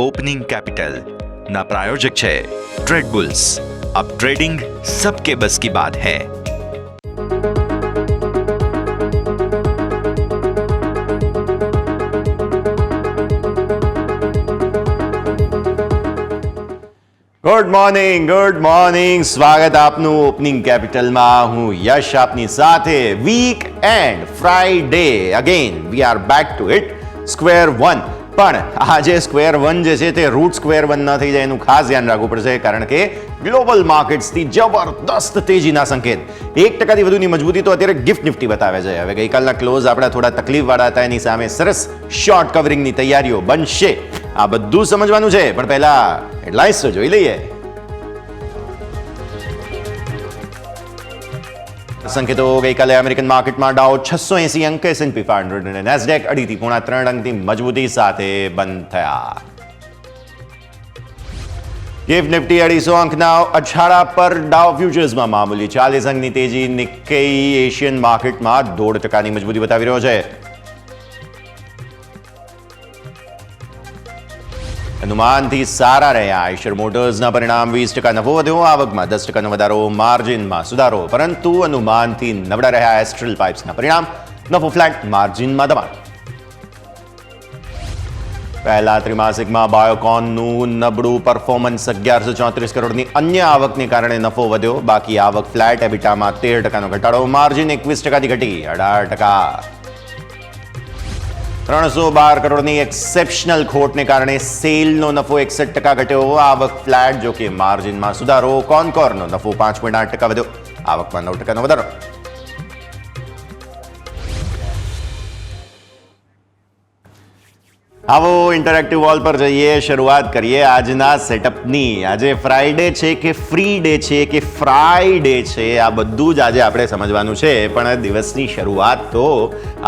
Opening capital ना प्रायोजक है ट्रेड बुल्स। अब ट्रेडिंग सबके बस की बात है। ગુડ મોર્નિંગ સ્વાગત આપનું ઓપનિંગ કેપિટલમાં. હું યશ આપની સાથે. Weekend Friday again we are back to it. Square one. પણ આજે સ્ક્વેર વન જે છે તે રૂટ સ્ક્વેર વન ન થઈ જાય એનું ખાસ ધ્યાન રાખવું પડશે, કારણ કે ગ્લોબલ માર્કેટ્સથી જબરદસ્ત તેજીના સંકેત. 1% વધુની મજબૂતી તો અત્યારે ગિફ્ટ નિફ્ટી બતાવે છે. હવે ગઈકાલના ક્લોઝ આપણા થોડા તકલીફવાળા હતા, એની સામે સરસ શોર્ટ કવરિંગની તૈયારીઓ બનશે. આ બધું સમજવાનું છે, પણ પહેલા હેડલાઇન્સ તો જોઈ લઈએ. સંકેતો ગઈકાલે અમેરિકન માર્કેટમાં ડાઉ 680 અંક, S&P 500 અને નેસ્ડેક 2.5 થી 3 અંકની મજબૂતી સાથે બંધ થયા. ગિફ્ટ નિફ્ટી 250 અંકના અછાડા પર. ડાઉ ફ્યુચર્સમાં મામૂલી 40 અંકની તેજી. નિક્કેઈ એશિયન માર્કેટમાં 0.5% મજબૂતી બતાવી રહ્યો છે. અનુમાનથી સારા રહ્યા આઈશર મોટર્સના પરિણામ. 20% નફો વધ્યો, આવકમાં 10% વધારો, માર્જિનમાં સુધારો. પરંતુ અનુમાનથી નબળા રહ્યા એસ્ટ્રલ પાઇપ્સના પરિણામ. નફો ફ્લેટ, માર્જિનમાં દબાણ. પહેલા ત્રિમાસિકમાં બાયોકોનનું નબળું પરફોર્મન્સ. 1134 કરોડની અન્ય આવકને કારણે નફો વધ્યો, બાકી આવક ફ્લેટ. એબિટામાં 13% ઘટાડો, માર્જિન 21%થી ઘટી 18%. 312 કરોડની એક્સેપ્શનલ ખોટને કારણે સેલનો નફો 61% ઘટ્યો, આવક ફ્લેટ. જો કે માર્જિનમાં સુધારો. કોનકોરનો નફો 5.8% વધ્યો, આવકમાં 9%નો વધારો. આવો ઇન્ટરેક્ટિવ વોલ પર જઈએ, શરૂઆત કરીએ આજના સેટઅપની. આજે ફ્રાઈડે છે કે ફ્રી ડે છે કે ફ્રાઈડે છે, આ બધું જ આજે આપણે સમજવાનું છે. પણ દિવસની શરૂઆત તો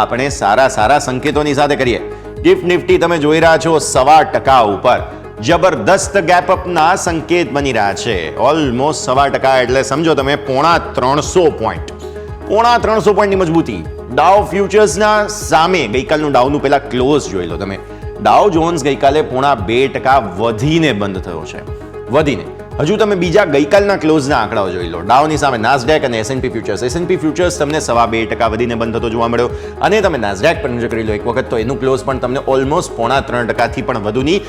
આપણે સારા સંકેતોની સાથે કરીએ. ગિફ્ટ નિફ્ટી તમે જોઈ રહ્યા છો 1.25% ઉપર. જબરદસ્ત ગેપઅપના સંકેત બની રહ્યા છે. ઓલમોસ્ટ 1.25% એટલે સમજો તમે 350 પોઈન્ટ. 350 પોઈન્ટની મજબૂતી ડાઉ ફ્યુચર્સના સામે. ગઈકાલનું ડાઉનું પહેલા ક્લોઝ જોઈ લો તમે. ડાઉ જોન્સ ગઈકાલે 2.5% વધીને બંધ થયો છે. વધીને હજુ તમે બીજા ગઈકાલના ક્લોઝના આંકડાઓ જોઈ લો. ડાઉની સામે નાસ્ડેક અને S&P ફ્યુચર્સ. S&P ફ્યુચર્સ તમને 2.25% વધીને બંધ થતો જોવા મળ્યો. અને તમે નાસ્ડેક પર નજર કરી લો એક વખત, તો એનું ક્લોઝ પણ તમને ઓલમોસ્ટ 3.25%થી પણ વધુની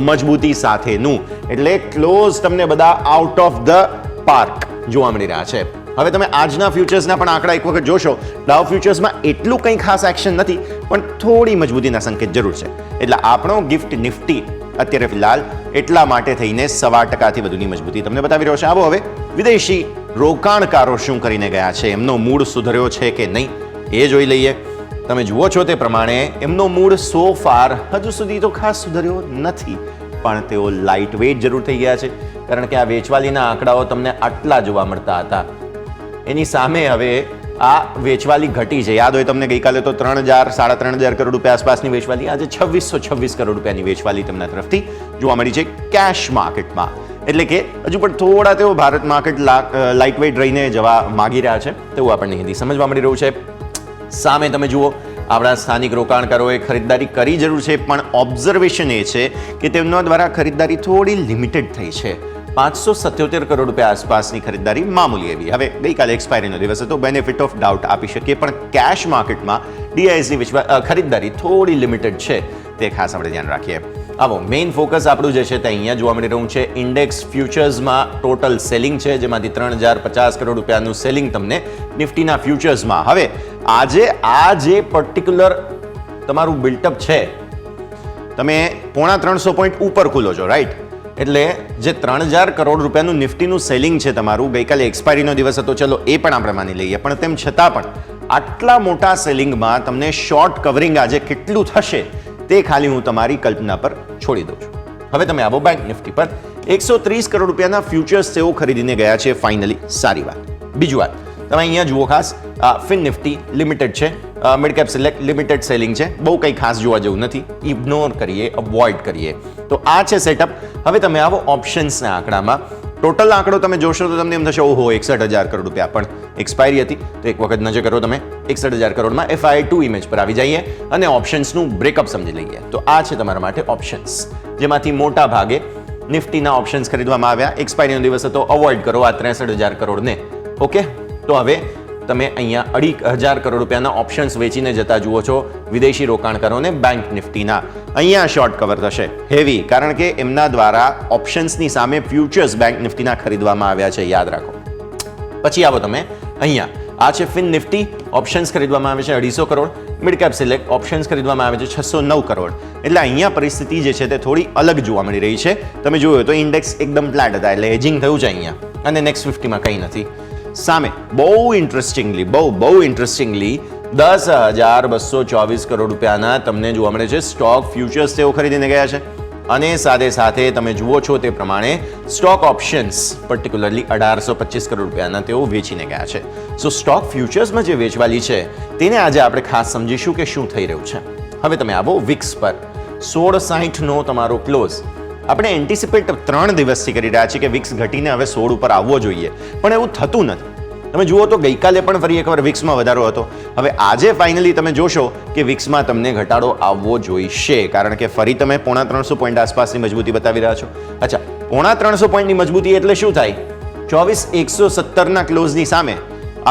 મજબૂતી સાથેનું. એટલે ક્લોઝ તમને બધા આઉટ ઓફ ધ પાર્ક જોવા મળી રહ્યા છે. હવે તમે આજના ફ્યુચર્સના પણ આંકડા એક વખત જોશો. ડાઉ ફ્યુચર્સમાં એટલું કંઈ ખાસ એક્શન નથી, પણ થોડી મજબૂતીના સંકેત જરૂર છે. એટલે આપણો ગિફ્ટ નિફ્ટી અત્યારે ફિલહાલ એટલા માટે થઈને 1.25%થી વધુની મજબૂતી તમને બતાવી રહ્યો છે. આવો હવે વિદેશી રોકાણકારો શું કરીને ગયા છે, એમનો મૂડ સુધર્યો છે કે નહીં એ જોઈ લઈએ. તમે જુઓ છો તે પ્રમાણે એમનો મૂડ સો ફાર હજુ સુધી તો ખાસ સુધર્યો નથી, પણ તેઓ લાઇટ વેઇટ જરૂર થઈ ગયા છે. કારણ કે આ વેચવાલીના આંકડાઓ તમને આટલા જોવા મળતા હતા, એની સામે હવે આ વેચવાલી ઘટી છે. યાદ હોય તમને ગઈકાલે તો 3,000-3,500 કરોડ રૂપિયા આસપાસની વેચવાલી, આજે 2,626 કરોડ રૂપિયાની વેચવાલી તેમના તરફથી જોવા મળી છે કેશ માર્કેટમાં. એટલે કે હજુ પણ થોડા તેઓ ભારત માર્કેટ લાઇટ વેઇટ રહીને જવા માગી રહ્યા છે તેવું આપણને હિન્દી સમજવા મળી રહ્યું છે. સામે તમે જુઓ આપણા સ્થાનિક રોકાણકારોએ ખરીદદારી કરી જરૂર છે, પણ ઓબ્ઝર્વેશન એ છે કે તેમના દ્વારા ખરીદદારી થોડી લિમિટેડ થઈ છે. 577 કરોડ રૂપિયા આસપાસની ખરીદદારી મામૂલી એવી. હવે ગઈકાલે એક્સપાયરીનો દિવસ હતો, બેનિફિટ ઓફ ડાઉટ આપી શકીએ, પણ કેશ માર્કેટમાં DISની ખરીદદારી થોડી લિમિટેડ છે, તે ખાસ આપણે ધ્યાન રાખીએ. આવો મેઇન ફોકસ આપણું જે છે તે અહીંયા જોવા મળી રહ્યું છે. ઇન્ડેક્સ ફ્યુચર્સમાં ટોટલ સેલિંગ છે, જેમાંથી 3,050 કરોડ રૂપિયાનું સેલિંગ તમને નિફ્ટીના ફ્યુચર્સમાં. હવે આજે આ જે પર્ટિક્યુલર તમારું બિલ્ટઅપ છે, તમે 350 પોઈન્ટ ઉપર ખુલો છો, રાઈટ? એટલે જે 3,000 કરોડ રૂપિયાનું નિફ્ટીનું સેલિંગ છે તમારું, ગઈકાલે એક્સપાયરીનો દિવસ હતો, ચલો એ પણ આપણે માની લઈએ, પણ તેમ છતાં પણ આટલા મોટા સેલિંગમાં તમને શોર્ટ કવરિંગ આજે કેટલું થશે તે ખાલી હું તમારી કલ્પના પર છોડી દઉં છું. હવે તમે આવો બેંક નિફ્ટી પર. 130 કરોડ રૂપિયાના ફ્યુચર્સ તેઓ ખરીદીને ગયા છે ફાઇનલી. સારી વાત. બીજી વાત તમે અહીંયા જુઓ, ખાસ ફિન નિફ્ટી લિમિટેડ છે, mid cap select limited selling છે, બહુ કંઈ ખાસ જોવા જેવું નથી, ઇગ્નોર કરીએ, અવોઇડ કરીએ. તો આ છે સેટઅપ. હવે તમે આવો ઓપ્શન્સના આંકડામાં. ટોટલ આંકડો તમે જોશો તો તમને એમ થશે ઓહો 61,000 કરોડ રૂપિયા, પણ એક્સપાયરી હતી તો એક વખત નજર કરો તમે 61,000 કરોડમાં FII2 ઇમેજ પર આવી જઈએ અને ઓપ્શન્સનું બ્રેકઅપ સમજી લઈએ. તો આ છે તમારા માટે ઓપ્શન્સ, જેમાંથી મોટા ભાગે નિફ્ટીના ઓપ્શન્સ ખરીદવામાં આવ્યા. એક્સપાયરીનો દિવસ હતો, અવોઇડ કરો આ 63,000 કરોડને. ઓકે, તો હવે તમે અહીંયા 2,500 કરોડ રૂપિયાના ઓપ્શન્સ વેચીને જતા જુઓ છો વિદેશી રોકાણકારોને બેંક નિફ્ટીના. અહીંયા શોર્ટ કવર થશે હેવી, કારણ કે એમના દ્વારા ઓપ્શન્સની સામે ફ્યુચર્સ બેંક નિફ્ટીના ખરીદવામાં આવ્યા છે, યાદ રાખો. પછી આવો તમે અહીંયા, આ છે ફિન નિફ્ટી, ઓપ્શન્સ ખરીદવામાં આવે છે 250 crore. Mid cap select options ખરીદવામાં આવે છે 609 કરોડ. એટલે અહીંયા પરિસ્થિતિ જે છે તે થોડી અલગ જોવા મળી રહી છે. તમે જોયું તો ઇન્ડેક્સ એકદમ ફ્લેટ હતા, એટલે હેજિંગ થયું છે અહીંયા, અને નેક્સ્ટ 50માં કંઈ નથી. સામે બહુ ઇન્ટરેસ્ટિંગલી 10,224 કરોડ રૂપિયાના તમને જોવા મળે છે સ્ટોક ફ્યુચર્સ તેઓ ખરીદીને ગયા છે. અને સાથે સાથે તમે જુઓ છો તે પ્રમાણે સ્ટોક ઓપ્શન્સ પર્ટિક્યુલરલી 1,825 કરોડ રૂપિયાના તેઓ વેચીને ગયા છે. સો સ્ટોક ફ્યુચર્સમાં જે વેચવાલી છે તેને આજે આપણે ખાસ સમજીશું કે શું થઈ રહ્યું છે. હવે તમે આવો વિક્સ પર 1660નો તમારો ક્લોઝ. આપણે એન્ટિસિપેટ 3 દિવસથી કરી રહ્યા છીએ કે વિક્સ ઘટીને હવે 16 ઉપર આવવો જોઈએ, પણ એવું થતું નથી. તમે જુઓ તો ગઈકાલે પણ ફરી એકવાર વિક્સમાં વધારો હતો. હવે આજે ફાઇનલી તમે જોશો કે વિક્સમાં તમને ઘટાડો આવવો જોઈશે, કારણ કે ફરી તમે 350 પોઈન્ટ આસપાસની મજબૂતી બતાવી રહ્યા છો. અચ્છા, 350 પોઈન્ટની મજબૂતી એટલે શું થાય? 24,117ના ક્લોઝની સામે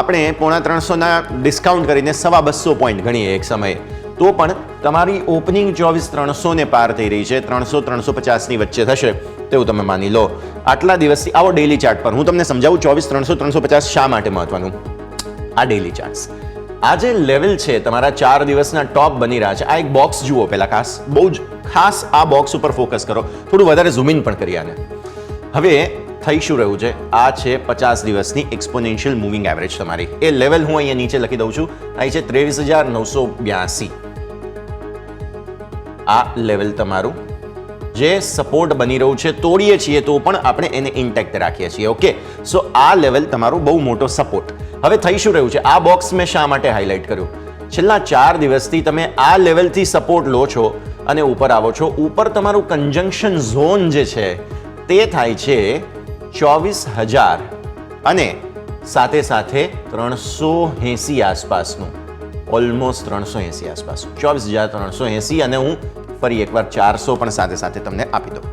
આપણે 350ના ડિસ્કાઉન્ટ કરીને 250 પોઈન્ટ ગણીએ એક સમયે, તો પણ તમારી ઓપનિંગ 24,300ને પાર થઈ રહી છે. 300-350ની વચ્ચે થશે તેવું તમે માની લો. આટલા દિવસથી આવો ડેલી ચાર્ટ પર હું તમને સમજાવું 24,300-350 શા માટે મહત્વનું. આ ડેલી ચાર્ટ્સ, આ જે લેવલ છે તમારા 4 દિવસના ટોપ બની રહ્યા છે. આ એક બોક્સ જુઓ પહેલા, ખાસ બહુ જ ખાસ આ બોક્સ ઉપર ફોકસ કરો. થોડું વધારે ઝૂમ ઇન પણ કરીએ આને. હવે થઈ શું રહ્યું છે? આ છે 50 દિવસની એક્સપોનેન્શિયલ મૂવિંગ એવરેજ તમારી. એ લેવલ હું અહીંયા નીચે લખી દઉં છું, આ છે 23,982. આ લેવલ તમારું જે સપોર્ટ બની રહ્યું છે, તોડીએ છીએ તો પણ આપણે એને ઇન્ટેક્ટ રાખીએ છીએ. ઓકે, સો આ લેવલ તમારું બહુ મોટો સપોર્ટ. હવે થઈ શું રહ્યું છે? આ બોક્સ મેં શા માટે હાઇલાઇટ કર્યું? છેલ્લા 4 દિવસથી તમે આ લેવલથી સપોર્ટ લો છો અને ઉપર આવો છો. ઉપર તમારું કન્જંક્શન ઝોન જે છે તે થાય છે 24,000 અને સાથે સાથે 380 આસપાસનું, ઓલમોસ્ટ 380 આસપાસ, 24,380. અને હું ફરી એકવાર 400 પણ સાથે સાથે તમને આપી દઉં.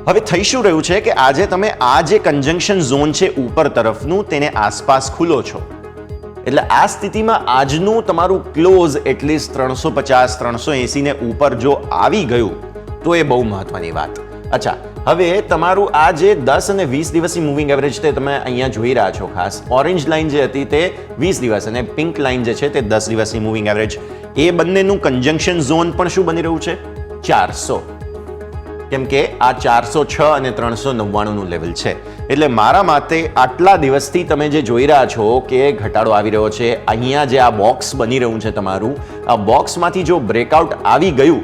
હવે થઈ શું રહ્યું છે કે આજે તમે આ જે કન્જંક્શન ઝોન છે ઉપર તરફનું, તેને આસપાસ ખુલો છો. એટલે આ સ્થિતિમાં આજનું તમારું ક્લોઝ એટલીસ્ટ 350-380 ને ઉપર જો આવી ગયું તો એ બહુ મહત્વની વાત. અચ્છા, હવે તમારું આ જે 10 અને 20 દિવસની મૂવિંગ એવરેજ તે તમે અહીંયા જોઈ રહ્યા છો. ખાસ ઓરેન્જ લાઇન જે હતી તે 20 દિવસ અને પિંક લાઇન જે છે તે 10 દિવસની મૂવિંગ એવરેજ. એ બંનેનું કન્જંક્શન ઝોન પણ શું બની રહ્યું છે? 400. કેમ કે આ 406 અને 399નું લેવલ છે. એટલે મારા માટે આટલા દિવસથી તમે જે જોઈ રહ્યા છો કે ઘટાડો આવી રહ્યો છે, અહીંયા જે આ બોક્સ બની રહ્યું છે તમારું, આ બોક્સમાંથી જો બ્રેકઆઉટ આવી ગયું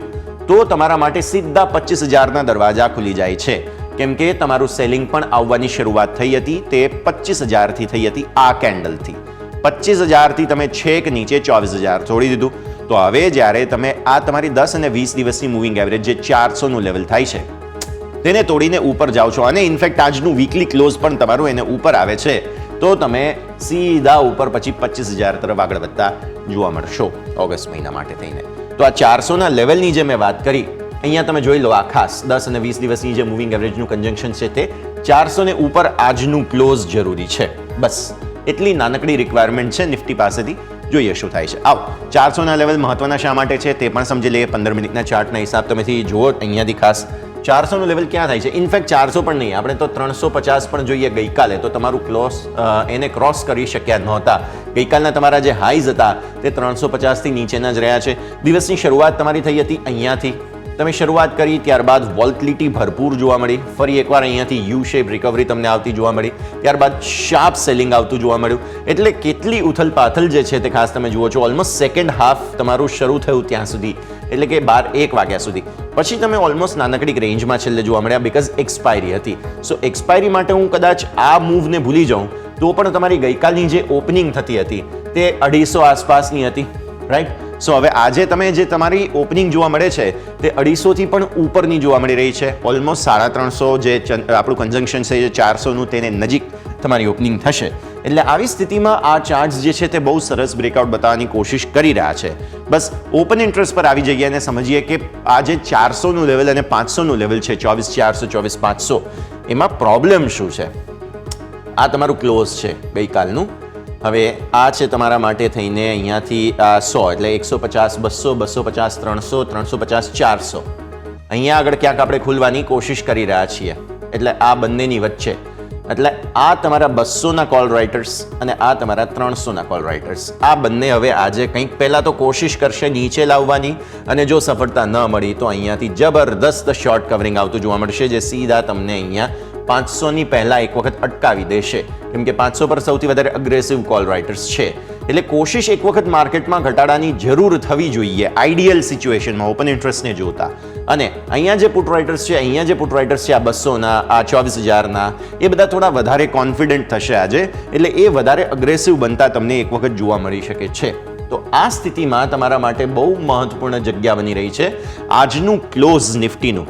તો તમારા માટે સીધા 25,000ના દરવાજા ખુલી જાય છે. કેમ કે તમારું સેલિંગ પણ આવવાની શરૂઆત થઈ હતી, તે 25,000થી થઈ હતી. આ કેન્ડલથી 25,000થી તમે છેક નીચે 24,000 છોડી દીધું. તો હવે જ્યારે તમે આ તમારી 10 અને 20 દિવસની મૂવિંગ એવરેજ જે 400નું લેવલ થાય છે તેને તોડીને ઉપર જાઓ છો, અને ઇનફેક્ટ આજનું વીકલી ક્લોઝ પણ તમારું એને ઉપર આવે છે, તો તમે સીધા ઉપર પછી 25,000 તરફ આગળ વધતા જોવા મળશો ઓગસ્ટ મહિના માટે થઈને. તો આ 400ના લેવલની જે મેં વાત કરી, અહીંયા તમે જોઈ લો, આ ખાસ 10 અને 20 દિવસની જે મૂવિંગ એવરેજનું કન્જંક્શન છે તે 400 ને ઉપર આજનું ક્લોઝ જરૂરી છે. બસ એટલી નાનકડી રિક્વાયરમેન્ટ છે નિફ્ટી પાસેથી. જોઈએ શું થાય છે. આવો 400ના લેવલ મહત્વના શા માટે છે તે પણ સમજી લઈએ. 15 મિનિટના ચાર્ટના હિસાબ તમેથી જુઓ અહીંયાથી ખાસ 400નું લેવલ ક્યાં થાય છે? ઇનફેક્ટ 400 પણ નહીં, આપણે તો 350 પણ જોઈએ. ગઈકાલે તો તમારું ક્લોઝ એને ક્રોસ કરી શક્યા નહોતા. ગઈકાલના તમારા જે હાઈઝ હતા તે 350થી નીચેના જ રહ્યા છે. દિવસની શરૂઆત તમારી થઈ હતી અહીંયાથી, તમે શરૂઆત કરી, ત્યારબાદ વોલ્ટિલિટી ભરપૂર જોવા મળી. ફરી એકવાર અહીંયાથી યુ શેપ રિકવરી તમને આવતી જોવા મળી, ત્યારબાદ શાર્પ સેલિંગ આવતું જોવા મળ્યું. એટલે કેટલી ઉથલપાથલ જે છે તે ખાસ તમે જુઓ છો. ઓલમોસ્ટ સેકન્ડ હાફ તમારું શરૂ થયું ત્યાં સુધી, એટલે કે 12-1 વાગ્યા સુધી. પછી તમે ઓલમોસ્ટ નાનકડી રેન્જમાં છેલ્લે જોવા મળ્યા, બીકોઝ એક્સપાયરી હતી. સો એક્સપાયરી માટે હું કદાચ આ મૂવને ભૂલી જાઉં તો પણ તમારી ગઈકાલની જે ઓપનિંગ થતી હતી તે 250 આસપાસની હતી, રાઈટ? સો હવે આજે તમે જે તમારી ઓપનિંગ જોવા મળે છે તે 250થી પણ ઉપરની જોવા મળી રહી છે. ઓલમોસ્ટ 350 જે આપણું કન્જંક્શન છે જે 400નું તેને નજીક તમારી ઓપનિંગ થશે. એટલે આવી સ્થિતિમાં આ ચાર્ટ્સ જે છે તે બહુ સરસ બ્રેકઆઉટ બતાવવાની કોશિશ કરી રહ્યા છે. બસ ઓપન ઇન્ટરેસ્ટ પર આવી જઈએ અને સમજીએ કે આ જે 400નું લેવલ અને 500નું લેવલ છે 24400 24500 એમાં પ્રોબ્લેમ શું છે. આ તમારું ક્લોઝ છે ગઈકાલનું. હવે આ છે તમારા માટે થઈને અહીંયાથી 100 એટલે 150 200 250 300 350 400 અહીંયા આગળ ક્યાંક આપણે ખુલવાની કોશિશ કરી રહ્યા છીએ. એટલે આ બંનેની વચ્ચે એટલે આ તમારા 200ના કોલ રાઇટર્સ અને આ તમારા 300ના કોલ રાઇટર્સ આ બંને હવે આજે કંઈક પહેલાં તો કોશિશ કરશે નીચે લાવવાની અને જો સફળતા ન મળી તો અહીંયાથી જબરદસ્ત શોર્ટ કવરિંગ આવતું જોવા મળશે જે સીધા તમને અહીંયા 500ની પહેલાં એક વખત અટકાવી દેશે કેમ કે 500 પર સૌથી વધારે અગ્રેસિવ કોલ રાઇટર્સ છે. એટલે કોશિશ એક વખત માર્કેટમાં ઘટાડાની જરૂર થવી જોઈએ આઈડિયલ સિચ્યુએશનમાં ઓપન ઇન્ટરેસ્ટને જોતા. અને અહીંયા જે પુટ રાઇટર્સ છે અહીંયા જે પુટ રાઇટર્સ છે આ 200ના આ 24000ના એ બધા થોડા વધારે કોન્ફિડન્ટ થશે આજે એટલે એ વધારે અગ્રેસિવ બનતા તમને એક વખત જોવા મળી શકે છે. તો આ સ્થિતિમાં તમારા માટે બહુ મહત્વપૂર્ણ જગ્યા બની રહી છે. આજનું ક્લોઝ નિફ્ટીનું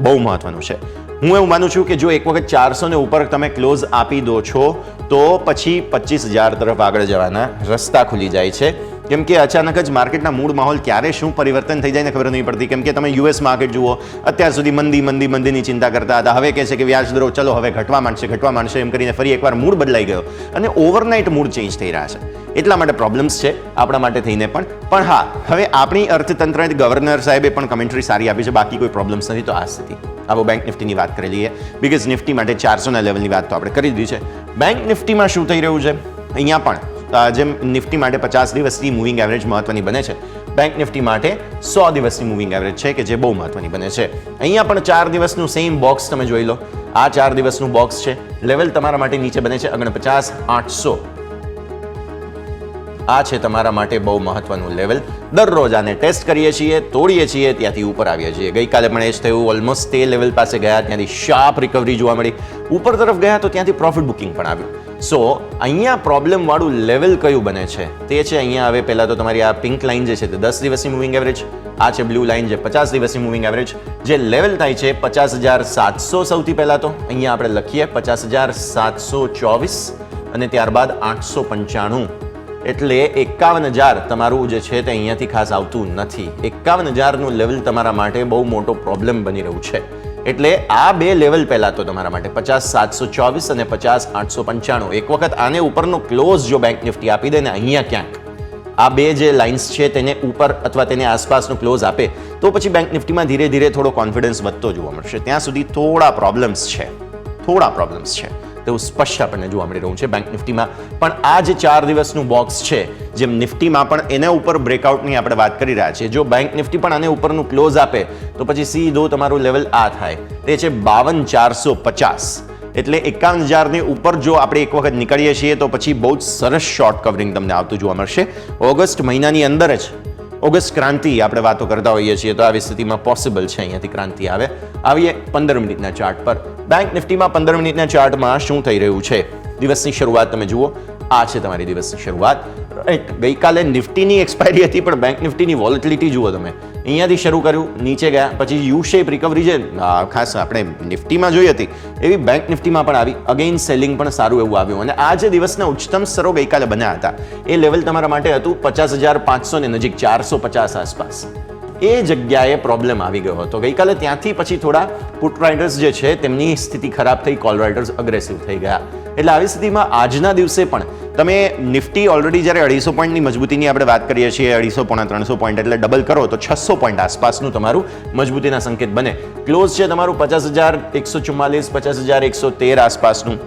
બહુ મહત્વનું છે. હું એવું માનું છું કે જો એક વખત 400 ને ઉપર તમે ક્લોઝ આપી દો છો તો પછી 25000 તરફ આગળ જવાના રસ્તા ખુલી જાય છે. કેમ કે અચાનક જ માર્કેટના મૂળ માહોલ ક્યારે શું પરિવર્તન થઈ જાય ને ખબર નહીં પડતી. કેમ કે તમે યુએસ માર્કેટ જુઓ અત્યાર સુધી મંદીની ચિંતા કરતા હતા. હવે કહે છે કે વ્યાજ દરો ચલો હવે ઘટવા માંડશે એમ કરીને ફરી એકવાર મૂડ બદલાઈ ગયો અને ઓવરનાઇટ મૂડ ચેન્જ થઈ રહ્યા છે. એટલા માટે પ્રોબ્લેમ્સ છે આપણા માટે થઈને પણ હા હવે આપણી અર્થતંત્ર ગવર્નર સાહેબે પણ કમેન્ટ્રી સારી આપી છે. બાકી કોઈ પ્રોબ્લેમ્સ નથી. તો આ સ્થિતિ આવો બેંક નિફ્ટીની વાત કરી લઈએ. બિકોઝ નિફ્ટી માટે 400ના લેવલની વાત તો આપણે કરી દીધી છે. બેંક નિફ્ટીમાં શું થઈ રહ્યું છે અહીંયા પણ જેમ નિફ્ટી માટે 50 દિવસની મૂવિંગ એવરેજ મહત્વની બને છે બેંક નિફ્ટી માટે 100 દિવસની મૂવિંગ એવરેજ છે કે જે બહુ મહત્વની બને છે. અહીંયા પણ 4 દિવસનું સેમ બોક્સ તમે જોઈ લો. આ 4 દિવસનું બોક્સ છે. લેવલ તમારા માટે નીચે બને છે 49 800. આ છે તમારા માટે બહુ મહત્વનું લેવલ. દરરોજ આને ટેસ્ટ કરીએ છીએ તોડીએ છીએ ત્યાંથી ઉપર આવીએ છીએ. ગઈકાલે પણ એ જ થયું. ઓલમોસ્ટ તે લેવલ પાસે ગયા ત્યાંથી શાર્પ રિકવરી જોવા મળી. ઉપર તરફ ગયા તો ત્યાંથી પ્રોફિટ બુકિંગ પણ આવ્યું. સો અહીંયા પ્રોબ્લેમ વાળું લેવલ કયું બને છે તે છે અહીંયા હવે પહેલાં તો તમારી આ પિંક લાઇન જે છે તે 10 દિવસની મૂવિંગ એવરેજ. આ છે બ્લુ લાઇન જે 50 દિવસની મૂવિંગ એવરેજ. જે લેવલ થાય છે 50700 સૌથી પહેલાં તો અહીંયા આપણે લખીએ 50724 અને ત્યારબાદ 895 એટલે 51000 તમારું જે છે તે અહીંયાથી ખાસ આવતું નથી. 51000નું લેવલ તમારા માટે બહુ મોટો પ્રોબ્લેમ બની રહ્યું છે. એટલે આ બે લેવલ પહેલા તો તમારા માટે 50724 અને 50895 એક વખત આને ઉપરનો ક્લોઝ જો બેંક નિફ્ટી આપી દે ને અહીંયા ક્યાંક આ બે જે લાઇન્સ છે તેને ઉપર અથવા તેને આસપાસનો ક્લોઝ આપે તો પછી બેંક નિફ્ટીમાં ધીરે ધીરે થોડો કોન્ફિડન્સ વધતો જોવા મળશે. ત્યાં સુધી થોડા પ્રોબ્લેમ્સ છે તેવું સ્પષ્ટ આપણને જોવા મળી રહ્યું છે બેંક નિફ્ટીમાં. પણ આ જે 4 દિવસનું બોક્સ છે જેમ નિફ્ટીમાં પણ એના ઉપર બ્રેકઆઉટની આપણે વાત કરી રહ્યા છીએ. જો બેંક નિફ્ટી પણ આને ઉપરનું ક્લોઝ આપે તો પછી સીધો તમારું લેવલ આ થાય તે છે 52450. એટલે 51000ની ઉપર જો આપણે એક વખત નીકળીએ છીએ તો પછી બહુ જ સરસ શોર્ટ કવરિંગ તમને આવતું જોવા મળશે. ઓગસ્ટ મહિનાની અંદર જ ઓગસ્ટ ક્રાંતિ આપણે વાતો કરતા હોઈએ છીએ તો આવી સ્થિતિમાં પોસિબલ છે અહીંયાથી ક્રાંતિ આવે. આવીએ 15 મિનિટના ચાર્ટ પર. બેંક નિફ્ટીમાં 15 મિનિટના ચાર્ટમાં શું થઈ રહ્યું છે દિવસની શરૂઆત તમે જુઓ. આ છે તમારી દિવસની શરૂઆત. ગઈકાલે નિફ્ટીની એક્સપાયરી હતી પણ બેંક નિફ્ટીની વોલેટિલિટી જુઓ તમે. અહીંયાથી શરૂ કર્યું નીચે ગયા પછી યુ શેપ રિકવરી છે ખાસ આપણે નિફ્ટીમાં જોઈ હતી એવી બેંક નિફ્ટીમાં પણ આવી. અગેઇન સેલિંગ પણ સારું એવું આવ્યું અને આ જે દિવસના ઉચ્ચતમ સ્તરો ગઈકાલે બન્યા હતા એ લેવલ તમારા માટે હતું 50500 ને નજીક 450 આસપાસ. એ જગ્યાએ પ્રોબ્લેમ આવી ગયો હતો ગઈકાલે. ત્યાંથી પછી થોડા પુટ રાઇડર્સ જે છે તેમની સ્થિતિ ખરાબ થઈ. કોલ રાઇડર્સ અગ્રેસિવ થઈ ગયા. એટલે આવી સ્થિતિમાં આજના દિવસે પણ તમે નિફ્ટી ઓલરેડી જ્યારે 250 પોઈન્ટની મજબૂતીની આપણે વાત કરીએ છીએ 250 પોણા 300 પોઈન્ટ એટલે ડબલ કરો તો 600 પોઈન્ટ આસપાસનું તમારું મજબૂતીના સંકેત બને. ક્લોઝ છે તમારું 50144 50113 આસપાસનું.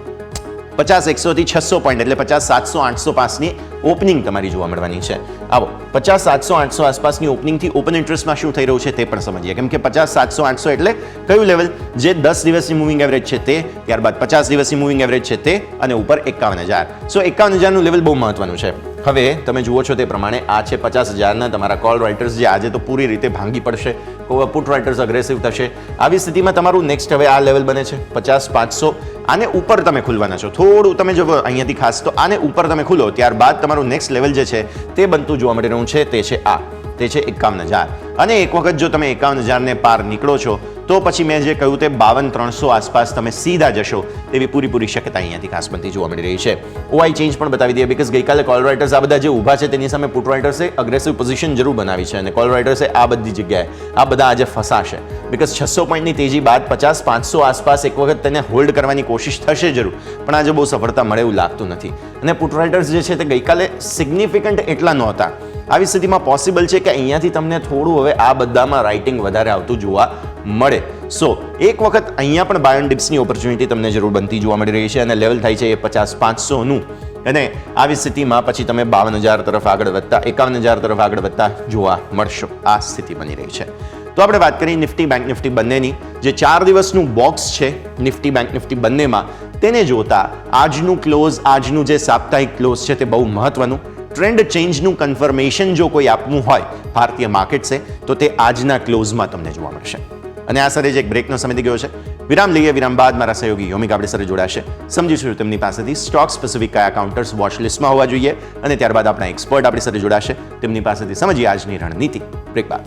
50 થી 600 પોઈન્ટ એટલે 50 700 805ની ઓપનિંગ તમારી જોવા મળવાની છે. આવો 50 700 800 આસપાસની ઓપનિંગથી ઓપન ઇન્ટરેસ્ટમાં શું થઈ રહ્યું છે તે પણ સમજીએ. કેમ કે 50 700 800 એટલે કયું લેવલ જે 10 દિવસની મૂવિંગ એવરેજ છે તે, ત્યારબાદ 50 દિવસની મૂવિંગ એવરેજ છે તે અને ઉપર 51000. સો 51000નું લેવલ બહુ મહત્વનું છે. હવે તમે જુઓ છો તે પ્રમાણે આ છે 50000ના તમારા કોલ રાઇટર્સ જે આજે તો પૂરી રીતે ભાંગી પડશે. પુટ રાઇટર્સ અગ્રેસિવ થશે. આવી સ્થિતિમાં તમારું નેક્સ્ટ હવે આ લેવલ બને છે 50 500. આને ઉપર તમે ખુલવાના છો. થોડું તમે જો અહીંયાથી ખાસ તો આને ઉપર તમે ખુલો ત્યારબાદ તમારું નેક્સ્ટ લેવલ જે છે તે બનતું જોવા મળી રહ્યું છે તે છે આ તે છે 51,000 અને એક વખત જો તમે 51,000ને પાર નીકળો છો તો પછી મેં જે કહ્યું તે 52,300 આસપાસ તમે સીધા જશો તેવી પૂરી શક્યતા અહીંયાથી ખાસ બનતી જોવા મળી રહી છે. ઓઆઈ ચેન્જ પણ બતાવી દઈએ બીકોઝ ગઈકાલે કોલ રાઇટર્સ આ બધા જે ઊભા છે તેની સામે પુટ રાઇટર્સે અગ્રેસિવ પોઝિશન જરૂર બનાવી છે અને કોલ રાઇટર્સે આ બધી જગ્યાએ આ બધા આજે ફસાશે બીકોઝ 600 પોઈન્ટની તેજી બાદ 50-500 આસપાસ એક વખત તેને હોલ્ડ કરવાની કોશિશ થશે જરૂર પણ આજે બહુ સફળતા મળે એવું લાગતું નથી અને પુટ રાઇટર્સ જે છે તે ગઈકાલે સિગ્નિફિકન્ટ એટલા નહોતા. આવી સ્થિતિમાં પોસિબલ છે કે અહીંયાથી તમને થોડું હવે આ બધામાં રાઇટિંગ વધારે આવતું જોવા મળે. સો એક વખત અહીંયા પણ બાય ઓન ડિપ્સની ઓપોર્ચ્યુનિટી તમને જરૂર બનતી જોવા મળી રહી છે અને લેવલ થાય છે એ 50-500નું અને આવી સ્થિતિમાં પછી તમે 52,000 તરફ આગળ વધતા 51,000 તરફ આગળ વધતા જોવા મળશો. આ સ્થિતિ બની રહી છે. તો આપણે વાત કરીએ નિફ્ટી બેંક નિફ્ટી બંનેની જે 4 દિવસનું બોક્સ છે નિફ્ટી બેંક નિફ્ટી બંનેમાં તેને જોતા આજનું ક્લોઝ આજનું જે સાપ્તાહિક ક્લોઝ છે તે બહુ મહત્વનું. ટ્રેન્ડ ચેન્જનું કન્ફર્મેશન જો કોઈ આપવું હોય ભારતીય માર્કેટ્સે તો તે આજના ક્લોઝમાં તમને જોવા મળશે. અને આ સાથે જ એક બ્રેકનો સમય થઈ ગયો છે. વિરામ લઈએ. વિરામ બાદ મારા સહયોગી યોમિક આપણી સાથે જોડાશે. સમજીશું તેમની પાસેથી સ્ટોક સ્પેસિફિક કયા કાઉન્ટર્સ વોચ લિસ્ટમાં હોવા જોઈએ અને ત્યારબાદ આપણા એક્સપર્ટ આપણી સાથે જોડાશે. તેમની પાસેથી સમજીએ આજની રણનીતિ. બ્રેક બાદ.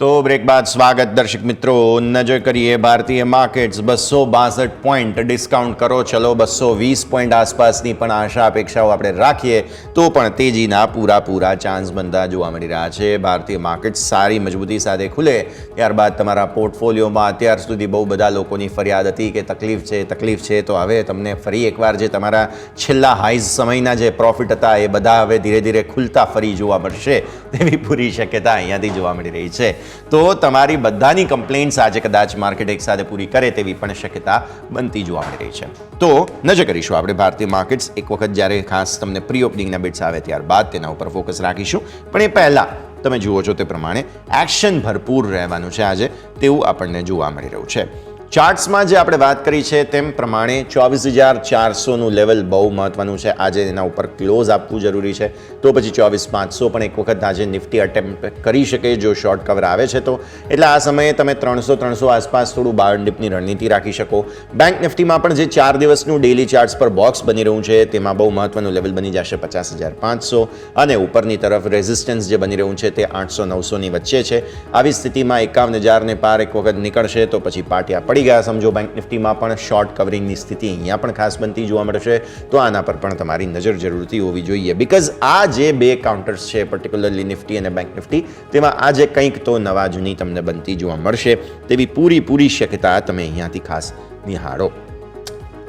તો બ્રેક બાદ સ્વાગત દર્શક મિત્રો. નજર કરીએ ભારતીય માર્કેટ્સ 262 પોઈન્ટ ડિસ્કાઉન્ટ કરો ચલો 220 પોઈન્ટ આસપાસની પણ આશા અપેક્ષાઓ આપણે રાખીએ તો પણ તેજીના પૂરા ચાન્સ બનતા જોવા મળી રહ્યા છે. ભારતીય માર્કેટ્સ સારી મજબૂતી સાથે ખુલે ત્યારબાદ તમારા પોર્ટફોલિયોમાં અત્યાર સુધી બહુ બધા લોકોની ફરિયાદ હતી કે તકલીફ છે તો હવે તમને ફરી એકવાર જે તમારા છેલ્લા હાઈઝ સમયના જે પ્રોફિટ હતા એ બધા હવે ધીરે ધીરે ખુલતા ફરી જોવા મળશે તેવી પૂરી શક્યતા અહીંયાથી જોવા મળી રહી છે. તો તમારી બધાની કમ્પ્લેન્ટ્સ આજે કદાચ માર્કેટ એક સાથે પૂરી કરે તેવી પણ શક્યતા બનતી જોવા મળી રહી છે. તો નજર કરીશું આપણે ભારતીય માર્કેટ્સ એક વખત જ્યારે ખાસ તમને પ્રી ઓપનિંગના બિટ્સ આવે ત્યારબાદ તેના ઉપર ફોકસ રાખીશું પણ એ પહેલાં તમે જુઓ છો તે પ્રમાણે એક્શન ભરપૂર રહેવાનું છે આજે તેવું આપણને જોવા મળી રહ્યું છે. ચાર્ટ્સમાં જે આપણે વાત કરી છે તેમ પ્રમાણે 24,400નું લેવલ બહુ મહત્વનું છે. આજે એના ઉપર ક્લોઝ આપવું જરૂરી છે તો પછી 24,500 પણ એક વખત આજે નિફ્ટી અટેમ્પ્ટ કરી શકે જો શોર્ટ કવર આવે છે તો એટલે આ સમયે તમે 300 આસપાસ થોડું બાય ઓન ડિપની રણનીતિ રાખી શકો. બેંક નિફ્ટીમાં પણ જે 4 દિવસનું ડેલી ચાર્ટ્સ પર બોક્સ બની રહ્યું છે તેમાં બહુ મહત્વનું લેવલ બની જશે 50,500 અને ઉપરની તરફ રેઝિસ્ટન્સ જે બની રહ્યું છે તે 800-900ની વચ્ચે છે. આવી સ્થિતિમાં 51,000ને પાર એક વખત નીકળશે તો પછી પાટિયા પડી ગયા સમજો. બેંક નિફ્ટીમાં પણ શોર્ટ કવરિંગની સ્થિતિ અહીંયા પણ ખાસ બનતી જોવા મળશે તો આના પર પણ તમારી નજર જરૂરથી હોવી જોઈએ બીકોઝ આ જે બે કાઉન્ટર્સ છે પર્ટિક્યુલરલી નિફ્ટી અને બેંક નિફ્ટી તેમાં આજે કંઈક તો નવા જૂની તમને બનતી જોવા મળશે તેવી પૂરી શક્યતા તમે અહીંયાથી ખાસ નિહાળો.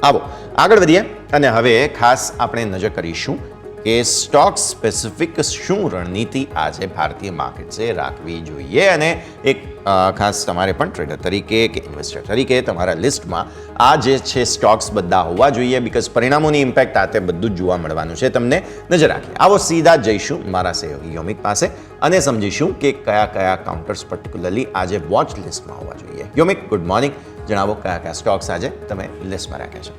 આવો આગળ વધીએ અને હવે ખાસ આપણે નજર કરીશું કે સ્ટોક સ્પેસિફિક શું રણનીતિ આજે ભારતીય માર્કેટ્સે રાખવી જોઈએ અને એક ખાસ તમારે પણ ટ્રેડર તરીકે કે ઇન્વેસ્ટર તરીકે તમારા લિસ્ટમાં આ જે છે સ્ટોક્સ બધા હોવા જોઈએ બીકોઝ પરિણામોની ઇમ્પેક્ટ આ તે બધું જ જોવા મળવાનું છે તમને. નજર રાખીએ. આવો સીધા જઈશું મારા સહયોગી યોમિક પાસે અને સમજીશું કે કયા કાઉન્ટર્સ પર્ટિક્યુલરલી આજે વોચ લિસ્ટમાં હોવા જોઈએ. યોમિક ગુડ મોર્નિંગ. જણાવો કયા સ્ટોક્સ આજે તમે લિસ્ટમાં રાખ્યા છે.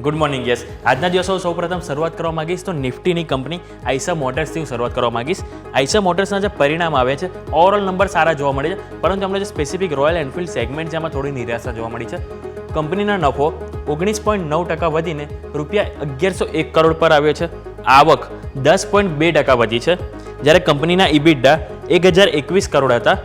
Good morning. યસ, આજના દિવસો સૌપ્રથમ શરૂઆત કરવા માંગીશ તો નિફ્ટીની કંપની આઈસા મોટર્સથી હું શરૂઆત કરવા માંગીશ. આઈસા મોટર્સના જે પરિણામ આવે છે ઓવરઓલ નંબર સારા જોવા મળે છે પરંતુ અમને જે સ્પેસિફિક રોયલ એનફિલ્ડ સેગમેન્ટ છે એમાં થોડી નિરાશા જોવા મળી છે. કંપનીના નફો 19.9% વધીને ₹1101 કરોડ પર આવ્યો છે. આવક 10.2% વધી છે જ્યારે કંપનીના ઇબિટા 1,021 કરોડ હતા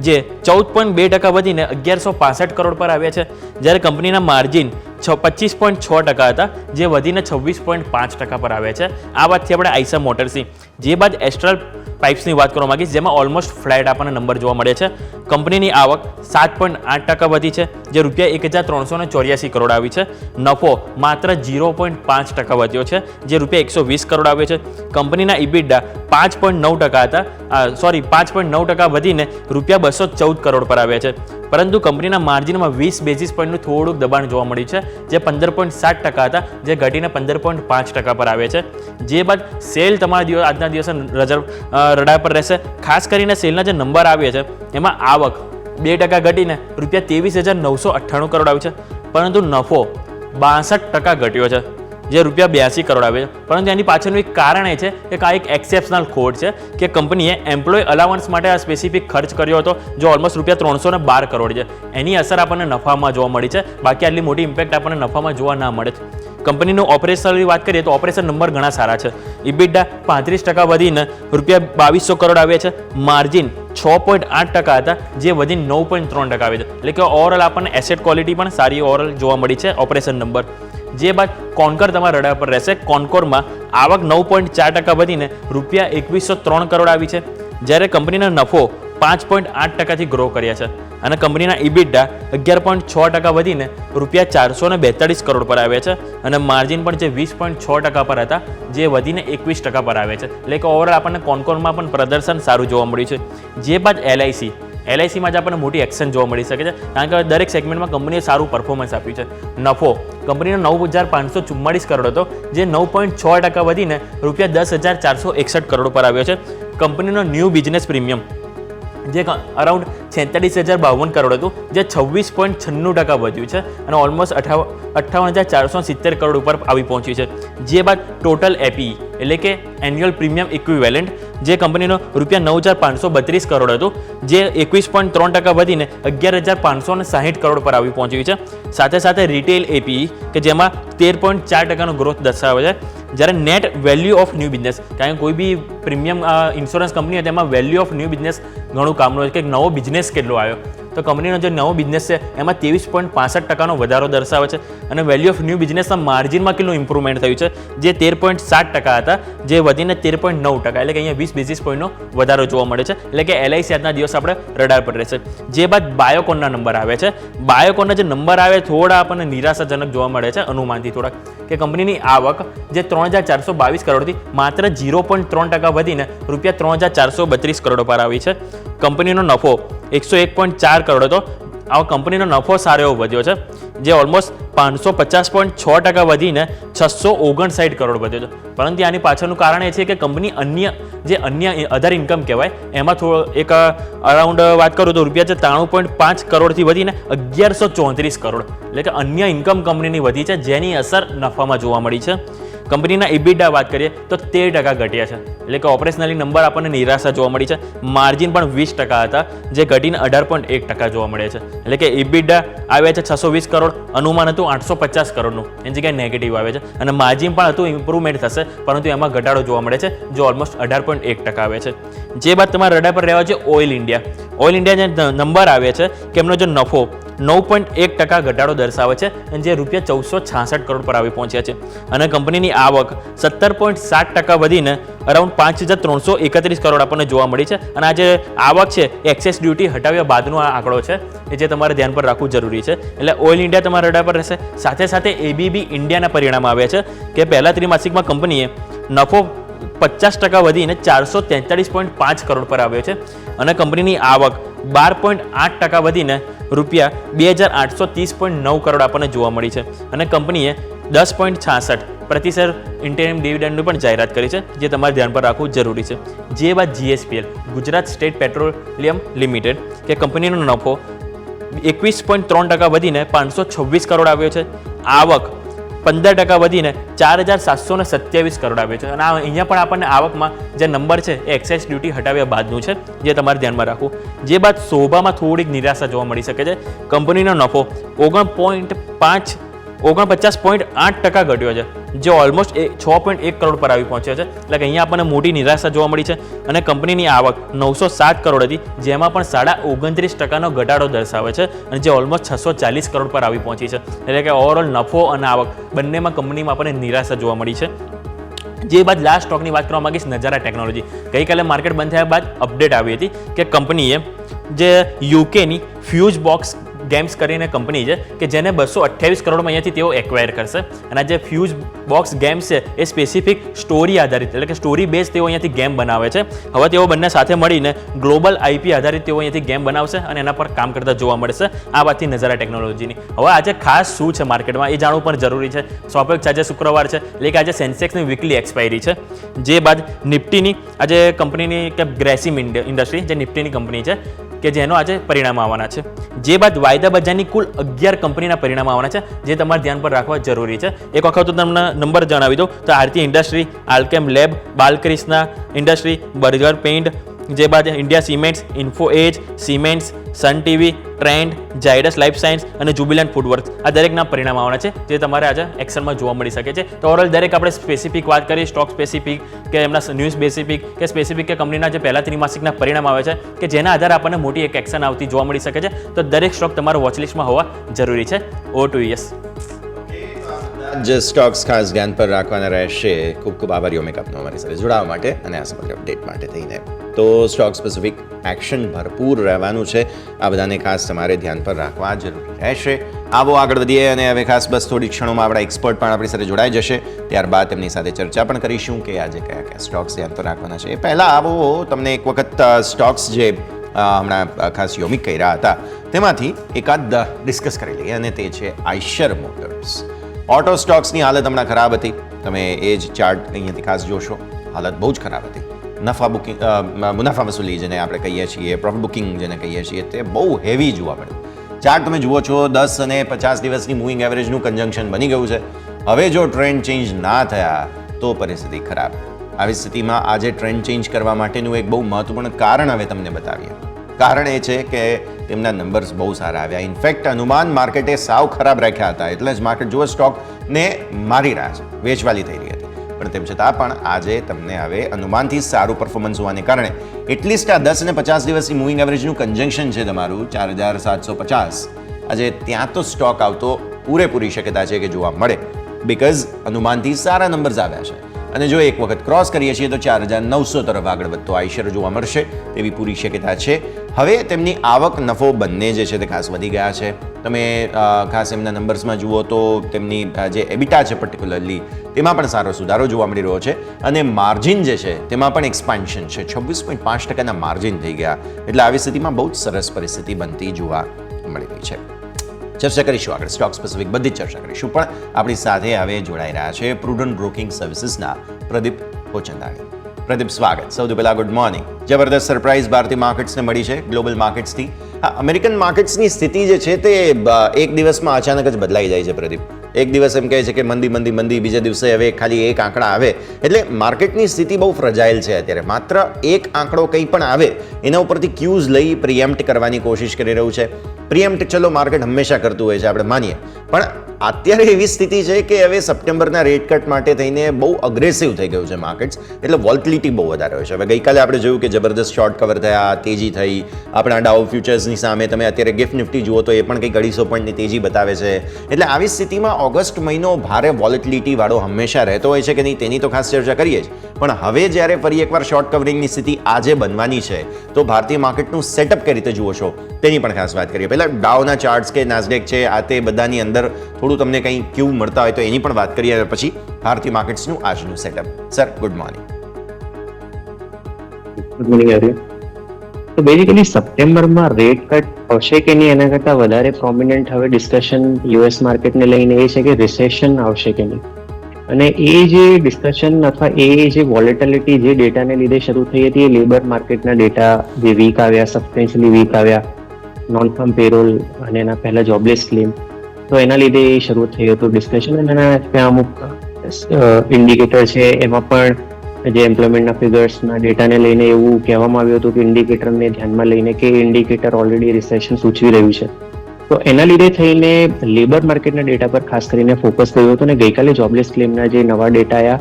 જે 14.2% વધીને 1,165 કરોડ પર આવ્યા છે જ્યારે કંપનીના માર્જિન 25.6% હતા જે વધીને 26.5% પર આવ્યા છે. આ વાતથી આપણે આઈસા મોટર્સની જે બાદ એસ્ટ્રલ પાઇપ્સની વાત કરવા માંગીશ જેમાં ઓલમોસ્ટ ફ્લેટ આપણને નંબર જોવા મળે છે. કંપનીની આવક 7.8% વધી છે જે ₹1,384 કરોડ આવી છે. નફો માત્ર 0.5% વધ્યો છે જે ₹120 કરોડ આવ્યો છે. કંપનીના ઇબિટા 5.9% વધીને ₹214 કરોડ પર આવ્યા છે પરંતુ કંપનીના માર્જિનમાં 20 બેઝિસ પોઈન્ટનું થોડુંક દબાણ જોવા મળ્યું છે જે 15.7% હતા જે ઘટીને 15.5% પર આવે છે. જે બાદ સેલ તમારા આજના દિવસે રડા પર રહેશે. ખાસ કરીને સેલના જે નંબર આવ્યા છે એમાં આવક 2% ઘટીને ₹23,998 કરોડ આવ્યું છે પરંતુ નફો 62% ઘટ્યો છે જે ₹82 કરોડ આવે છે. પરંતુ એની પાછળનું એક કારણ એ છે કે આ એક એક્સેપ્શનલ ખોટ છે કે કંપનીએ એમ્પ્લોય અલાવન્સ માટે આ સ્પેસિફિક ખર્ચ કર્યો હતો, જો ઓલમોસ્ટ ₹312 કરોડ છે. એની અસર આપણને નફામાં જોવા મળી છે, બાકી આટલી મોટી ઇમ્પેક્ટ આપણને નફામાં જોવા ના મળે. કંપનીનું ઓપરેશનલની વાત કરીએ તો ઓપરેશન નંબર ઘણા સારા છે. ઇબિડા 35% વધીને ₹2200 કરોડ આવે છે. માર્જિન 6.8% હતા, જે વધીને 9.3% આવે છે. એટલે કે ઓવરઓલ આપણને એસેટ ક્વોલિટી પણ સારી ઓવરઓલ જોવા મળી છે ઓપરેશન નંબર. જે બાદ કોન્કોર તમારા રડાર પર રહેશે. કોન્કોરમાં આવક 9.4% વધીને ₹2103 કરોડ આવી છે, જ્યારે કંપનીનો નફો 5.8%થી ગ્રો કર્યા છે અને કંપનીના ઇબિડા 11.6% વધીને ₹442 કરોડ પર આવ્યા છે અને માર્જિન પણ જે 20.6% પર હતા, જે વધીને 21% પર આવે છે. એટલે કે ઓવરઓલ આપણને કોન્કોરમાં પણ પ્રદર્શન સારું જોવા મળ્યું છે. જે બાદ એલઆઈસીમાં જ આપણને મોટી એક્શન જોવા મળી શકે છે, કારણ કે દરેક સેગમેન્ટમાં કંપનીએ સારું પરફોર્મન્સ આપ્યું છે. નફો કંપનીનો 9,544 કરોડ હતો, જે 9.6% વધીને ₹10,461 કરોડ પર આવ્યો છે. કંપનીનો ન્યૂ બિઝનેસ પ્રીમિયમ જે અરાઉન્ડ 46,052 કરોડ હતું, જે 26.96% વધ્યું છે અને ઓલમોસ્ટ 58,470 કરોડ ઉપર આવી પહોંચ્યું છે. જે બાદ ટોટલ એપીઈ એટલે કે એન્યુઅલ પ્રીમિયમ ઇક્વિવેલન્ટ જે કંપનીનો ₹9,532 કરોડ હતું, જે 21.3% વધીને 11,560 કરોડ પર આવી પહોંચ્યું છે. સાથે સાથે રિટેલ એપીઈ કે જેમાં 13.4%નો ગ્રોથ દર્શાવે છે, જ્યારે net value of new business, કારણ કે કોઈ બી પ્રીમિયમ ઇન્સ્યોરન્સ કંપની હોય તેમાં વેલ્યુ ઓફ ન્યૂ બિઝનેસ ઘણું કામનું હોય કે નવો બિઝનેસ કેટલો આવ્યો. તો કંપનીનો જે નવો બિઝનેસ છે એમાં 23.65%નો વધારો દર્શાવે છે અને વેલ્યુ ઓફ ન્યૂ બિઝનેસના માર્જિનમાં કેટલું ઇમ્પ્રુવમેન્ટ થયું છે, જે 13.7% હતા, જે વધીને 13.9%, એટલે કે અહીંયા 20 બેઝિસ પોઈન્ટનો વધારો જોવા મળે છે. એટલે કે એલઆઈસી આજના દિવસ આપણે રડાર પર રહેશે. જે બાદ બાયોકોનના નંબર આવે છે. બાયોકોનના જે નંબર આવે થોડા આપણને નિરાશાજનક જોવા મળે છે અનુમાનથી થોડાક, કે કંપનીની આવક જે 3,422 કરોડથી માત્ર 0.3% વધીને ₹3,432 કરોડ પર આવી છે. કંપનીનો નફો 101.4 કરોડ હતો. આ કંપનીનો નફો સારો એવો વધ્યો છે, જે ઓલમોસ્ટ 550.6% વધીને 659 કરોડ વધ્યો છે. પરંતુ આની પાછળનું કારણ એ છે કે કંપની અન્ય અધર ઇન્કમ કહેવાય એમાં થોડો એક અરાઉન્ડ વાત કરું તો ₹93.5 કરોડથી વધીને 1,134 કરોડ, એટલે કે અન્ય ઇન્કમ કંપનીની વધી છે, જેની અસર નફામાં જોવા મળી છે. કંપનીના ઇબિડા વાત કરીએ તો 13% ઘટ્યા છે, એટલે કે ઓપરેશનલી નંબર આપણને નિરાશા જોવા મળી છે. માર્જિન પણ 20% હતા, જે ઘટીને 18.1% જોવા મળે છે. એટલે કે ઇબિડા આવ્યા છે 620 કરોડ, અનુમાન હતું 850 કરોડનું, એની જગ્યાએ નેગેટિવ આવે છે અને માર્જિન પણ હતું ઇમ્પ્રુવમેન્ટ થશે, પરંતુ એમાં ઘટાડો જોવા મળે છે, જે ઓલમોસ્ટ 18.1% આવે છે. જે બાદ તમારા રડાર પર રહેવા છે ઓઇલ ઇન્ડિયા જે નંબર આવે છે કે એમનો જે નફો 9.1% ઘટાડો દર્શાવે છે, જે ₹1466 કરોડ પર આવી પહોંચ્યા છે અને કંપનીની આવક 17.7% વધીને અરાઉન્ડ 5,331 કરોડ આપણને જોવા મળી છે. અને આ જે આવક છે એક્સેસ ડ્યુટી હટાવ્યા બાદનો આ આંકડો છે, જે તમારે ધ્યાન પર રાખવું જરૂરી છે. એટલે ઓઇલ ઇન્ડિયા તમારા રડાર પર રહેશે. સાથે સાથે એબીબી ઇન્ડિયાના પરિણામ આવ્યા છે કે પહેલા ત્રિમાસિકમાં કંપનીએ નફો 50% વધીને 443.5 કરોડ પર આવ્યો છે અને કંપનીની આવક 12.8% વધીને ₹2,830.9 કરોડ આપણને જોવા મળી છે અને કંપનીએ 10.66% ઇન્ટરિમ ડિવિડન્ડની પણ જાહેરાત કરી છે, જે તમારે ધ્યાન પર રાખવું જરૂરી છે. જે બાદ જીએસપીએલ ગુજરાત સ્ટેટ પેટ્રોલિયમ લિમિટેડ કે કંપનીનો નફો 21.3% વધીને 526 કરોડ આવ્યો છે. આવક 15% વધીને 4,727 કરોડ આવ્યો છે અને અહીંયા પણ આપણને આવકમાં જે નંબર છે એ એક્સાઇઝ ડ્યુટી હટાવ્યા બાદનું છે, જે તમારે ધ્યાનમાં રાખવું. જે બાદ શોભામાં થોડીક નિરાશા જોવા મળી શકે છે. કંપનીનો નફો 49.8% ઘટ્યો છે, જે ઓલમોસ્ટ 6.1 કરોડ પર આવી પહોંચ્યો છે. એટલે કે અહીંયા આપણને મોટી નિરાશા જોવા મળી છે અને કંપનીની આવક 907 કરોડ હતી, જેમાં પણ 29.5%નો ઘટાડો દર્શાવે છે અને જે ઓલમોસ્ટ 640 કરોડ પર આવી પહોંચી છે. એટલે કે ઓવરઓલ નફો અને આવક બંનેમાં કંપનીમાં આપણને નિરાશા જોવા મળી છે. જે બાદ લાસ્ટ સ્ટોકની વાત કરવા માંગીશ નજારા ટેકનોલોજી. ગઈકાલે માર્કેટ બંધ થયા બાદ અપડેટ આવી હતી કે કંપનીએ જે યુકેની ફ્યુઝ બોક્સ ગેમ્સ કરીને કંપની છે કે જેને 228 કરોડમાં અહીંયાથી તેઓ એક્વાયર કરશે અને આ જે ફ્યુઝ બોક્સ ગેમ્સ છે એ સ્પેસિફિક સ્ટોરી આધારિત એટલે કે સ્ટોરી બેઝ તેઓ અહીંયાથી ગેમ બનાવે છે. હવે તેઓ બંને સાથે મળીને ગ્લોબલ આઈપી આધારિત તેઓ અહીંયાથી ગેમ બનાવશે અને એના પર કામ કરતા જોવા મળશે. આ વાતથી નજારા ટેકનોલોજીની. હવે આજે ખાસ શું છે માર્કેટમાં એ જાણવું પણ જરૂરી છે. સ્વાભાવિક આજે શુક્રવાર છે, એટલે કે આજે સેન્સેક્સની વીકલી એક્સપાયરી છે. જે બાદ નિફ્ટીની આજે કંપનીની કે ગ્રેસિમ ઇન્ડસ્ટ્રી જે નિફ્ટીની કંપની છે કે જેનો આજે પરિણામ આવવાના છે. જે બાદ વાયદા બજારની કુલ 11 કંપનીના પરિણામ આવવાના છે, જે તમારે ધ્યાન પર રાખવા જરૂરી છે. એક વખત તો તમને નંબર જણાવી દો તો Aarti industry, Alkem lab, Balkrishna industry, Berger paint, જે બાદ India cements, Info Edge, cements, Sun TV, Trent, Zydus life science અને જુબિલન્ટ ફૂડવર્ક્સ આ દરેકના પરિણામ આવવાના છે, જે તમારે આજે એક્સેલમાં જોવા મળી શકે છે. તો ઓવરઓલ દરેક આપણે સ્પેસિફિક વાત કરીએ, સ્ટોક સ્પેસિફિક કે એમના ન્યૂઝ સ્પેસિફિક કે સ્પેસિફિક કે કંપનીના જે પહેલા ત્રિમાસિકના પરિણામ આવે છે કે જેના આધારે આપણને મોટી એક એક્શન આવતી જોવા મળી શકે છે. તો દરેક સ્ટોક તમારો વોચલિસ્ટમાં હોવા જરૂરી છે. Over to yes. જે સ્ટોક્સ ખાસ ધ્યાન પર રાખવાના રહેશે. ખૂબ ખૂબ આભારીઓ મેકઅપનો અમારી સાથે જોડાવા માટે અને આ સમગ્ર અપડેટ માટે થઈને. તો સ્ટોક સ્પેસિફિક એક્શન ભરપૂર રહેવાનું છે, આ બધાને ખાસ તમારે ધ્યાન પર રાખવા જરૂરી રહેશે. આવો આગળ વધીએ અને હવે ખાસ બસ થોડી ક્ષણોમાં આપણા એક્સપર્ટ પણ આપણી સાથે જોડાઈ જશે. ત્યારબાદ તેમની સાથે ચર્ચા પણ કરીશું કે આજે કયા કયા સ્ટોક્સ ધ્યાન પર રાખવાના છે. એ પહેલાં આવો તમને એક વખત સ્ટોક્સ જે હમણાં ખાસ યોમિક કર્યા હતા તેમાંથી એકાદ ડિસ્કસ કરી લઈએ અને તે છે આઈશર મોટર્સ. ઓટો સ્ટોક્સની હાલત હમણાં ખરાબ હતી. તમે એ જ ચાર્ટ અહીંયાથી ખાસ જોશો, હાલત બહુ જ ખરાબ હતી. મુનાફા વસૂલી જેને આપણે કહીએ છીએ, પ્રોફિટ બુકિંગ જેને કહીએ છીએ, તે બહુ હેવી જોવા મળે. ચાર્ટ તમે જુઓ છો, 10 અને 50 દિવસની મૂવિંગ એવરેજનું કન્જંક્શન બની ગયું છે. હવે જો ટ્રેન્ડ ચેન્જ ના થયા તો પરિસ્થિતિ ખરાબ. આવી સ્થિતિમાં આજે ટ્રેન્ડ ચેન્જ કરવા માટેનું એક બહુ મહત્વપૂર્ણ કારણ હવે તમને બતાવીએ. કારણ એ છે કે તેમના નંબર્સ બહુ સારા આવ્યા. ઇનફેક્ટ અનુમાન માર્કેટે સાવ ખરાબ રાખ્યા હતા, એટલે જ માર્કેટ જુઓ સ્ટોકને મારી રહ્યા છે, વેચવાલી થઈ રહી હતી. પણ તેમ છતાં પણ આજે તમને હવે અનુમાનથી સારું પરફોર્મન્સ હોવાને કારણે એટલીસ્ટ આ 10 અને 50 દિવસની મૂવિંગ એવરેજનું કન્જંક્શન છે તમારું 4750, આજે ત્યાં તો સ્ટોક આવતો પૂરેપૂરી શક્યતા છે કે જોવા મળે, બિકોઝ અનુમાનથી સારા નંબર્સ આવ્યા છે. અને જો એક વખત ક્રોસ કરીએ છીએ તો 4900 તરફ આગળ વધતો આઈશર જોવા મળશે તેવી પૂરી શક્યતા છે. હવે તેમની આવક નફો બંને જે છે તે ખાસ વધી ગયા છે. તમે ખાસ એમના નંબર્સમાં જુઓ તો તેમની જે એબિટા છે પર્ટિક્યુલરલી તેમાં પણ સારો સુધારો જોવા મળી રહ્યો છે અને માર્જિન જે છે તેમાં પણ એક્સપાન્શન છે. 26.5% માર્જિન થઈ ગયા, એટલે આવી સ્થિતિમાં બહુ જ સરસ પરિસ્થિતિ બનતી જોવા મળી રહી છે. ચર્ચા કરીશું આગળ, સ્ટોક સ્પેસિફિક બધી જ ચર્ચા કરીશું. પણ આપણી સાથે હવે જોડાઈ રહ્યા છે પ્રુડન્ટ બ્રોકિંગ સર્વિસીસના પ્રદીપ પોચંદાણી. પ્રદીપ, સ્વાગત. સૌથી પહેલાં ગુડ મોર્નિંગ. જબરદસ્ત સરપ્રાઇઝ ભારતીય માર્કેટ્સને મળી છે ગ્લોબલ માર્કેટ્સથી. હા, અમેરિકન માર્કેટ્સની સ્થિતિ જે છે તે એક દિવસમાં અચાનક જ બદલાઈ જાય છે પ્રદીપ. એક દિવસ એમ કહે છે કે મંદી મંદી મંદી, બીજા દિવસે હવે ખાલી એક આંકડા આવે, એટલે માર્કેટની સ્થિતિ બહુ ફ્રજાઇલ છે અત્યારે. માત્ર એક આંકડો કંઈ પણ આવે એના ઉપરથી ક્યુઝ લઈ પ્રિએમ્પ્ટ કરવાની કોશિશ કરી રહ્યું છે. પ્રિએમ્પ્ટ ચલો માર્કેટ હંમેશા કરતું હોય છે, આપણે માનીએ, પણ અત્યારે એવી સ્થિતિ છે કે હવે સપ્ટેમ્બરના રેટ કટ માટે થઈને બહુ અગ્રેસિવ થઈ ગયું છે માર્કેટ્સ, એટલે વોલ્ટિલિટી બહુ વધારે હોય છે. હવે ગઈકાલે આપણે જોયું કે જબરદસ્ત શોર્ટ કવર થયા, તેજી થઈ. આપણા ડાઉ ફ્યુચર્સની સામે તમે અત્યારે ગિફ્ટ નિફ્ટી જુઓ તો એ પણ કંઈક 250 પોઈન્ટની તેજી બતાવે છે. એટલે આવી સ્થિતિમાં ઓગસ્ટ મહિનો ભારે વોલેટિલિટી વાળો હંમેશા રહેતો હોય છે કે નહીં તેની તો ખાસ ચર્ચા કરીએ જ. પણ હવે જ્યારે ફરી એકવાર શોર્ટ કવરિંગની સ્થિતિ આજે બનવાની છે તો ભારતીય માર્કેટનું સેટઅપ કઈ રીતે જુઓ છો તેની પણ ખાસ વાત કરીએ. પહેલાં ડાઉના ચાર્ટ્સ કે નાસ્ડેક છે, આ તે બધાની અંદર થોડું તમને કંઈ ક્યુ મળતા હોય તો એની પણ વાત કરીએ, પછી ભારતીય માર્કેટ્સનું આજનું setup. Sir, good morning. Good morning everyone. તો બેઝિકલી સપ્ટેમ્બરમાં રેટ કટ આવશે કે નહીં એના કરતાં વધારે પ્રોમિનન્ટ હવે ડિસ્કશન યુએસ માર્કેટને લઈને એ છે કે રિસેશન આવશે કે નહીં. અને એ જે ડિસ્કશન અથવા એ જે વોલેટિલિટી જે ડેટાને લીધે શરૂ થઈ હતી, એ લેબર માર્કેટના ડેટા જે વીક આવ્યા, સબસ્ટેન્શિયલી વીક આવ્યા, નોન ફાર્મ પેરોલ અને એના પહેલા જોબલેસ ક્લેમ, તો એના લીધે એ શરૂ થયું હતું ડિસ્કશન. અને એના ત્યાં અમુક ઇન્ડિકેટર છે એમાં પણ જે એમ્પ્લોયમેન્ટના ફિગર્સના ડેટાને લઈને એવું કહેવામાં આવ્યું હતું કે ઇન્ડિકેટરને ધ્યાનમાં લઈને કે ઇન્ડિકેટર ઓલરેડી રિસેશન સૂચવી રહ્યું છે. તો એના લીધે થઈને લેબર માર્કેટના ડેટા પર ખાસ કરીને ફોકસ કર્યું હતું. અને ગઈકાલે જોબલેસ ક્લેમના જે નવા ડેટા આવ્યા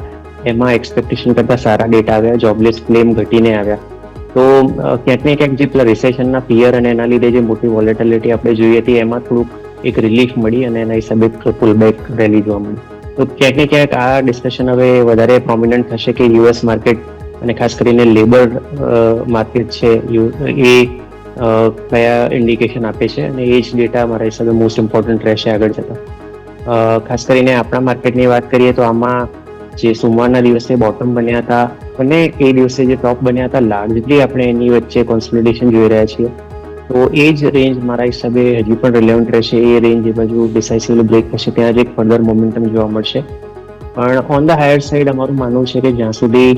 એમાં એક્સપેક્ટેશન કરતાં સારા ડેટા આવ્યા, જોબલેસ ક્લેમ ઘટીને આવ્યા. તો ક્યાંક ને ક્યાંક જે પેલા રિસેશનના ફિયર અને એના લીધે જે મોટી વોલેટિલિટી આપણે જોઈએ હતી એમાં થોડુંક એક રિલીફ મળી અને એના હિસાબે પુલબેક રેલી જોવા મળી. તો ક્યાંક ને ક્યાંક આ ડિસ્કશન હવે વધારે પ્રોમિનન્ટ થશે કે યુએસ માર્કેટ અને ખાસ કરીને લેબર માર્કેટ છે એ કયા ઇન્ડિકેશન આપે છે, અને એ જ ડેટા મારા હિસાબે મોસ્ટ ઇમ્પોર્ટન્ટ રહેશે આગળ જતાં. ખાસ કરીને આપણા માર્કેટની વાત કરીએ તો આમાં જે સોમવારના દિવસે બોટમ બન્યા હતા અને એ દિવસે જે ટોપ બન્યા હતા, લાર્જલી આપણે એની વચ્ચે કોન્સોલિડેશન જોઈ રહ્યા છીએ. તો એ જ રેન્જ મારા હિસાબે હજી પણ રિલેવન્ટ રહેશે. એ રેન્જ એ બાજુ ડિસાઇસિવલી બ્રેક થશે ત્યાં જ એક ફર્ધર મોમેન્ટમ જોવા મળશે. પણ ઓન ધ હાયર સાઈડ અમારું માનવું છે કે જ્યાં સુધી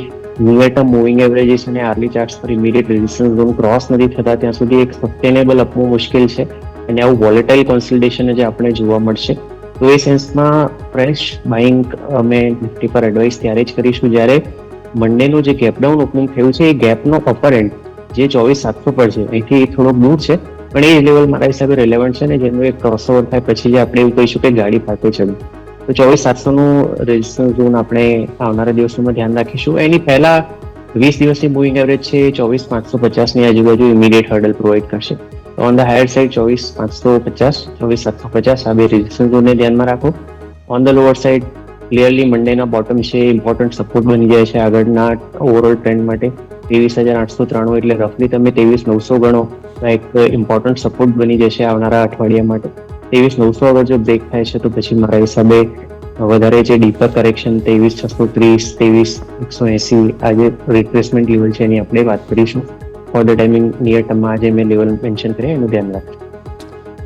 નિયર ટર્મ મૂવિંગ એવરેજીસ અને આર્લી ચાર્ટ્સ પર ઇમિડિયેટ રેઝિસ્ટન્સ ઝોન ક્રોસ નથી થતા ત્યાં સુધી એક સસ્ટેનેબલ અપમૂવ મુશ્કેલ છે અને આવું વોલેટાઇલ કોન્સોલિડેશન જ આપણે જોવા મળશે. તો એ સેન્સમાં ફ્રેશ બાઇંગ અમે નિફ્ટી પર એડવાઇસ ત્યારે જ કરીશું જ્યારે મંડેનું જે ગેપડાઉન ઓપનિંગ થયું છે એ ગેપનો અપર એન્ડ જે 24,700 પર છે અહીંથી થોડોક દૂર છે પણ એ લેવલ મારા હિસાબે રિલેવન્ટ છે ને જેનું એક ક્રોસઓવર થાય પછી જે આપણે એવું કહીશું કે ગાડી પાકે ચડે. તો 24,700 નું રેઝિસ્ટન્સ ઝોન આપણે આવનારા દિવસોમાં ધ્યાન રાખીશું. એની પહેલા 20 દિવસની મૂવિંગ એવરેજ છે 24,550 ની આજુબાજુ ઇમિડિયેટ હર્ડલ પ્રોવાઈડ કરશે. તો ઓન ધ હાયર સાઇડ 24,550 24,750 આ બે રેઝિસ્ટન્સ ઝોનને ધ્યાનમાં રાખો. On the lower side clearly મંડેના બોટમ છે ઇમ્પોર્ટન્ટ સપોર્ટ બની જાય છે આગળના ઓવરઓલ ટ્રેન્ડ માટે. 23,893 એટલે રફલી તમે 23,900 ગણો તો એક ઇમ્પોર્ટન્ટ સપોર્ટ બની જશે આવનારા અઠવાડિયા માટે. 23,900 અગર જો બ્રેક થાય છે તો પછી મારા હિસાબે વધારે જે ડીપર કરેક્શન 23,630 23,180 આ જે રિટ્રેસમેન્ટ લેવલ છે એની આપણે વાત કરીશું. ફોર ધ ટાઈમિંગ નિયર ટર્મમાં આજે મેં લેવલ મેન્શન કર્યા એનું ધ્યાન રાખજો.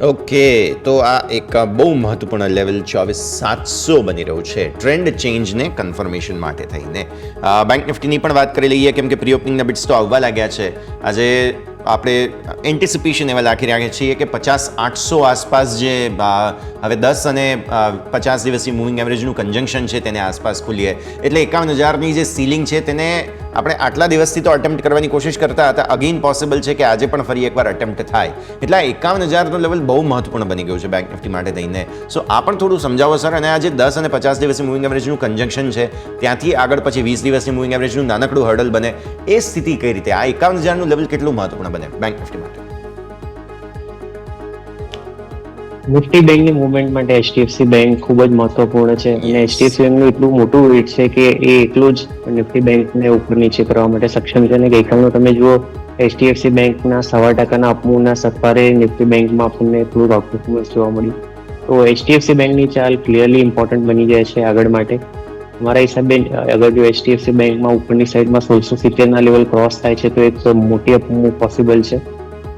ઓકે, તો આ એક બહુ મહત્વપૂર્ણ લેવલ 24,700 બની રહ્યું છે ટ્રેન્ડ ચેન્જને કન્ફર્મેશન માટે થઈને. બેંક નિફ્ટીની પણ વાત કરી લઈએ કેમ કે પ્રી ઓપનિંગના બિટ્સ તો આવવા લાગ્યા છે. આજે આપણે એન્ટિસિપેશન એવા રાખી રહ્યા છીએ કે 50,800 આસપાસ જે હવે 10 અને 50 દિવસની મૂવિંગ એવરેજનું કન્જંક્શન છે તેને આસપાસ ખુલીએ એટલે 51,000ની જે સીલિંગ છે તેને આપણે આટલા દિવસથી તો અટેમ્પ્ટ કરવાની કોશિશ કરતા હતા. અગેન પોસિબલ છે કે આજે પણ ફરી એકવાર અટેમ્પ્ટ થાય એટલે આ 51,000નું લેવલ બહુ મહત્વપૂર્ણ બની ગયું છે બેંક નિફ્ટી માટે થઈને. સો આ પણ થોડું સમજાવો સર. અને આ જે 10 અને 50 દિવસની મૂવિંગ એવરેજનું કન્જંક્શન છે ત્યાંથી આગળ પછી 20 દિવસની મૂવિંગ એવરેજનું નાનકડું હર્ડલ બને એ સ્થિતિ કઈ રીતે આ 51,000નું લેવલ કેટલું મહત્વપૂર્ણ બને બેંક નિફ્ટી માટે? નિફ્ટી બેંકની મુવમેન્ટ માટે એચડીએફસી બેંક ખૂબ જ મહત્વપૂર્ણ છે અને એચડીએફસી બેંકનું એટલું મોટું વેટ છે કે એ એટલું જ નિફ્ટી બેંકને ઉપર નીચે કરવા માટે સક્ષમ છે. અને ગઈકાલનું તમે જુઓ એચડીએફસી બેંકના 1.5% અપમૂવના સથવારે નિફ્ટી બેંકમાં આપણને થોડું આઉટપરફોર્મન્સ જોવા મળ્યું. તો એચડીએફસી બેંકની ચાલ ક્લિયરલી ઇમ્પોર્ટન્ટ બની જાય છે આગળ માટે. મારા હિસાબે અગર જો એચડીએફસી બેંકમાં ઉપરની સાઈડમાં 1670 લેવલ ક્રોસ થાય છે તો એક મોટી અપમૂવ પોસિબલ છે.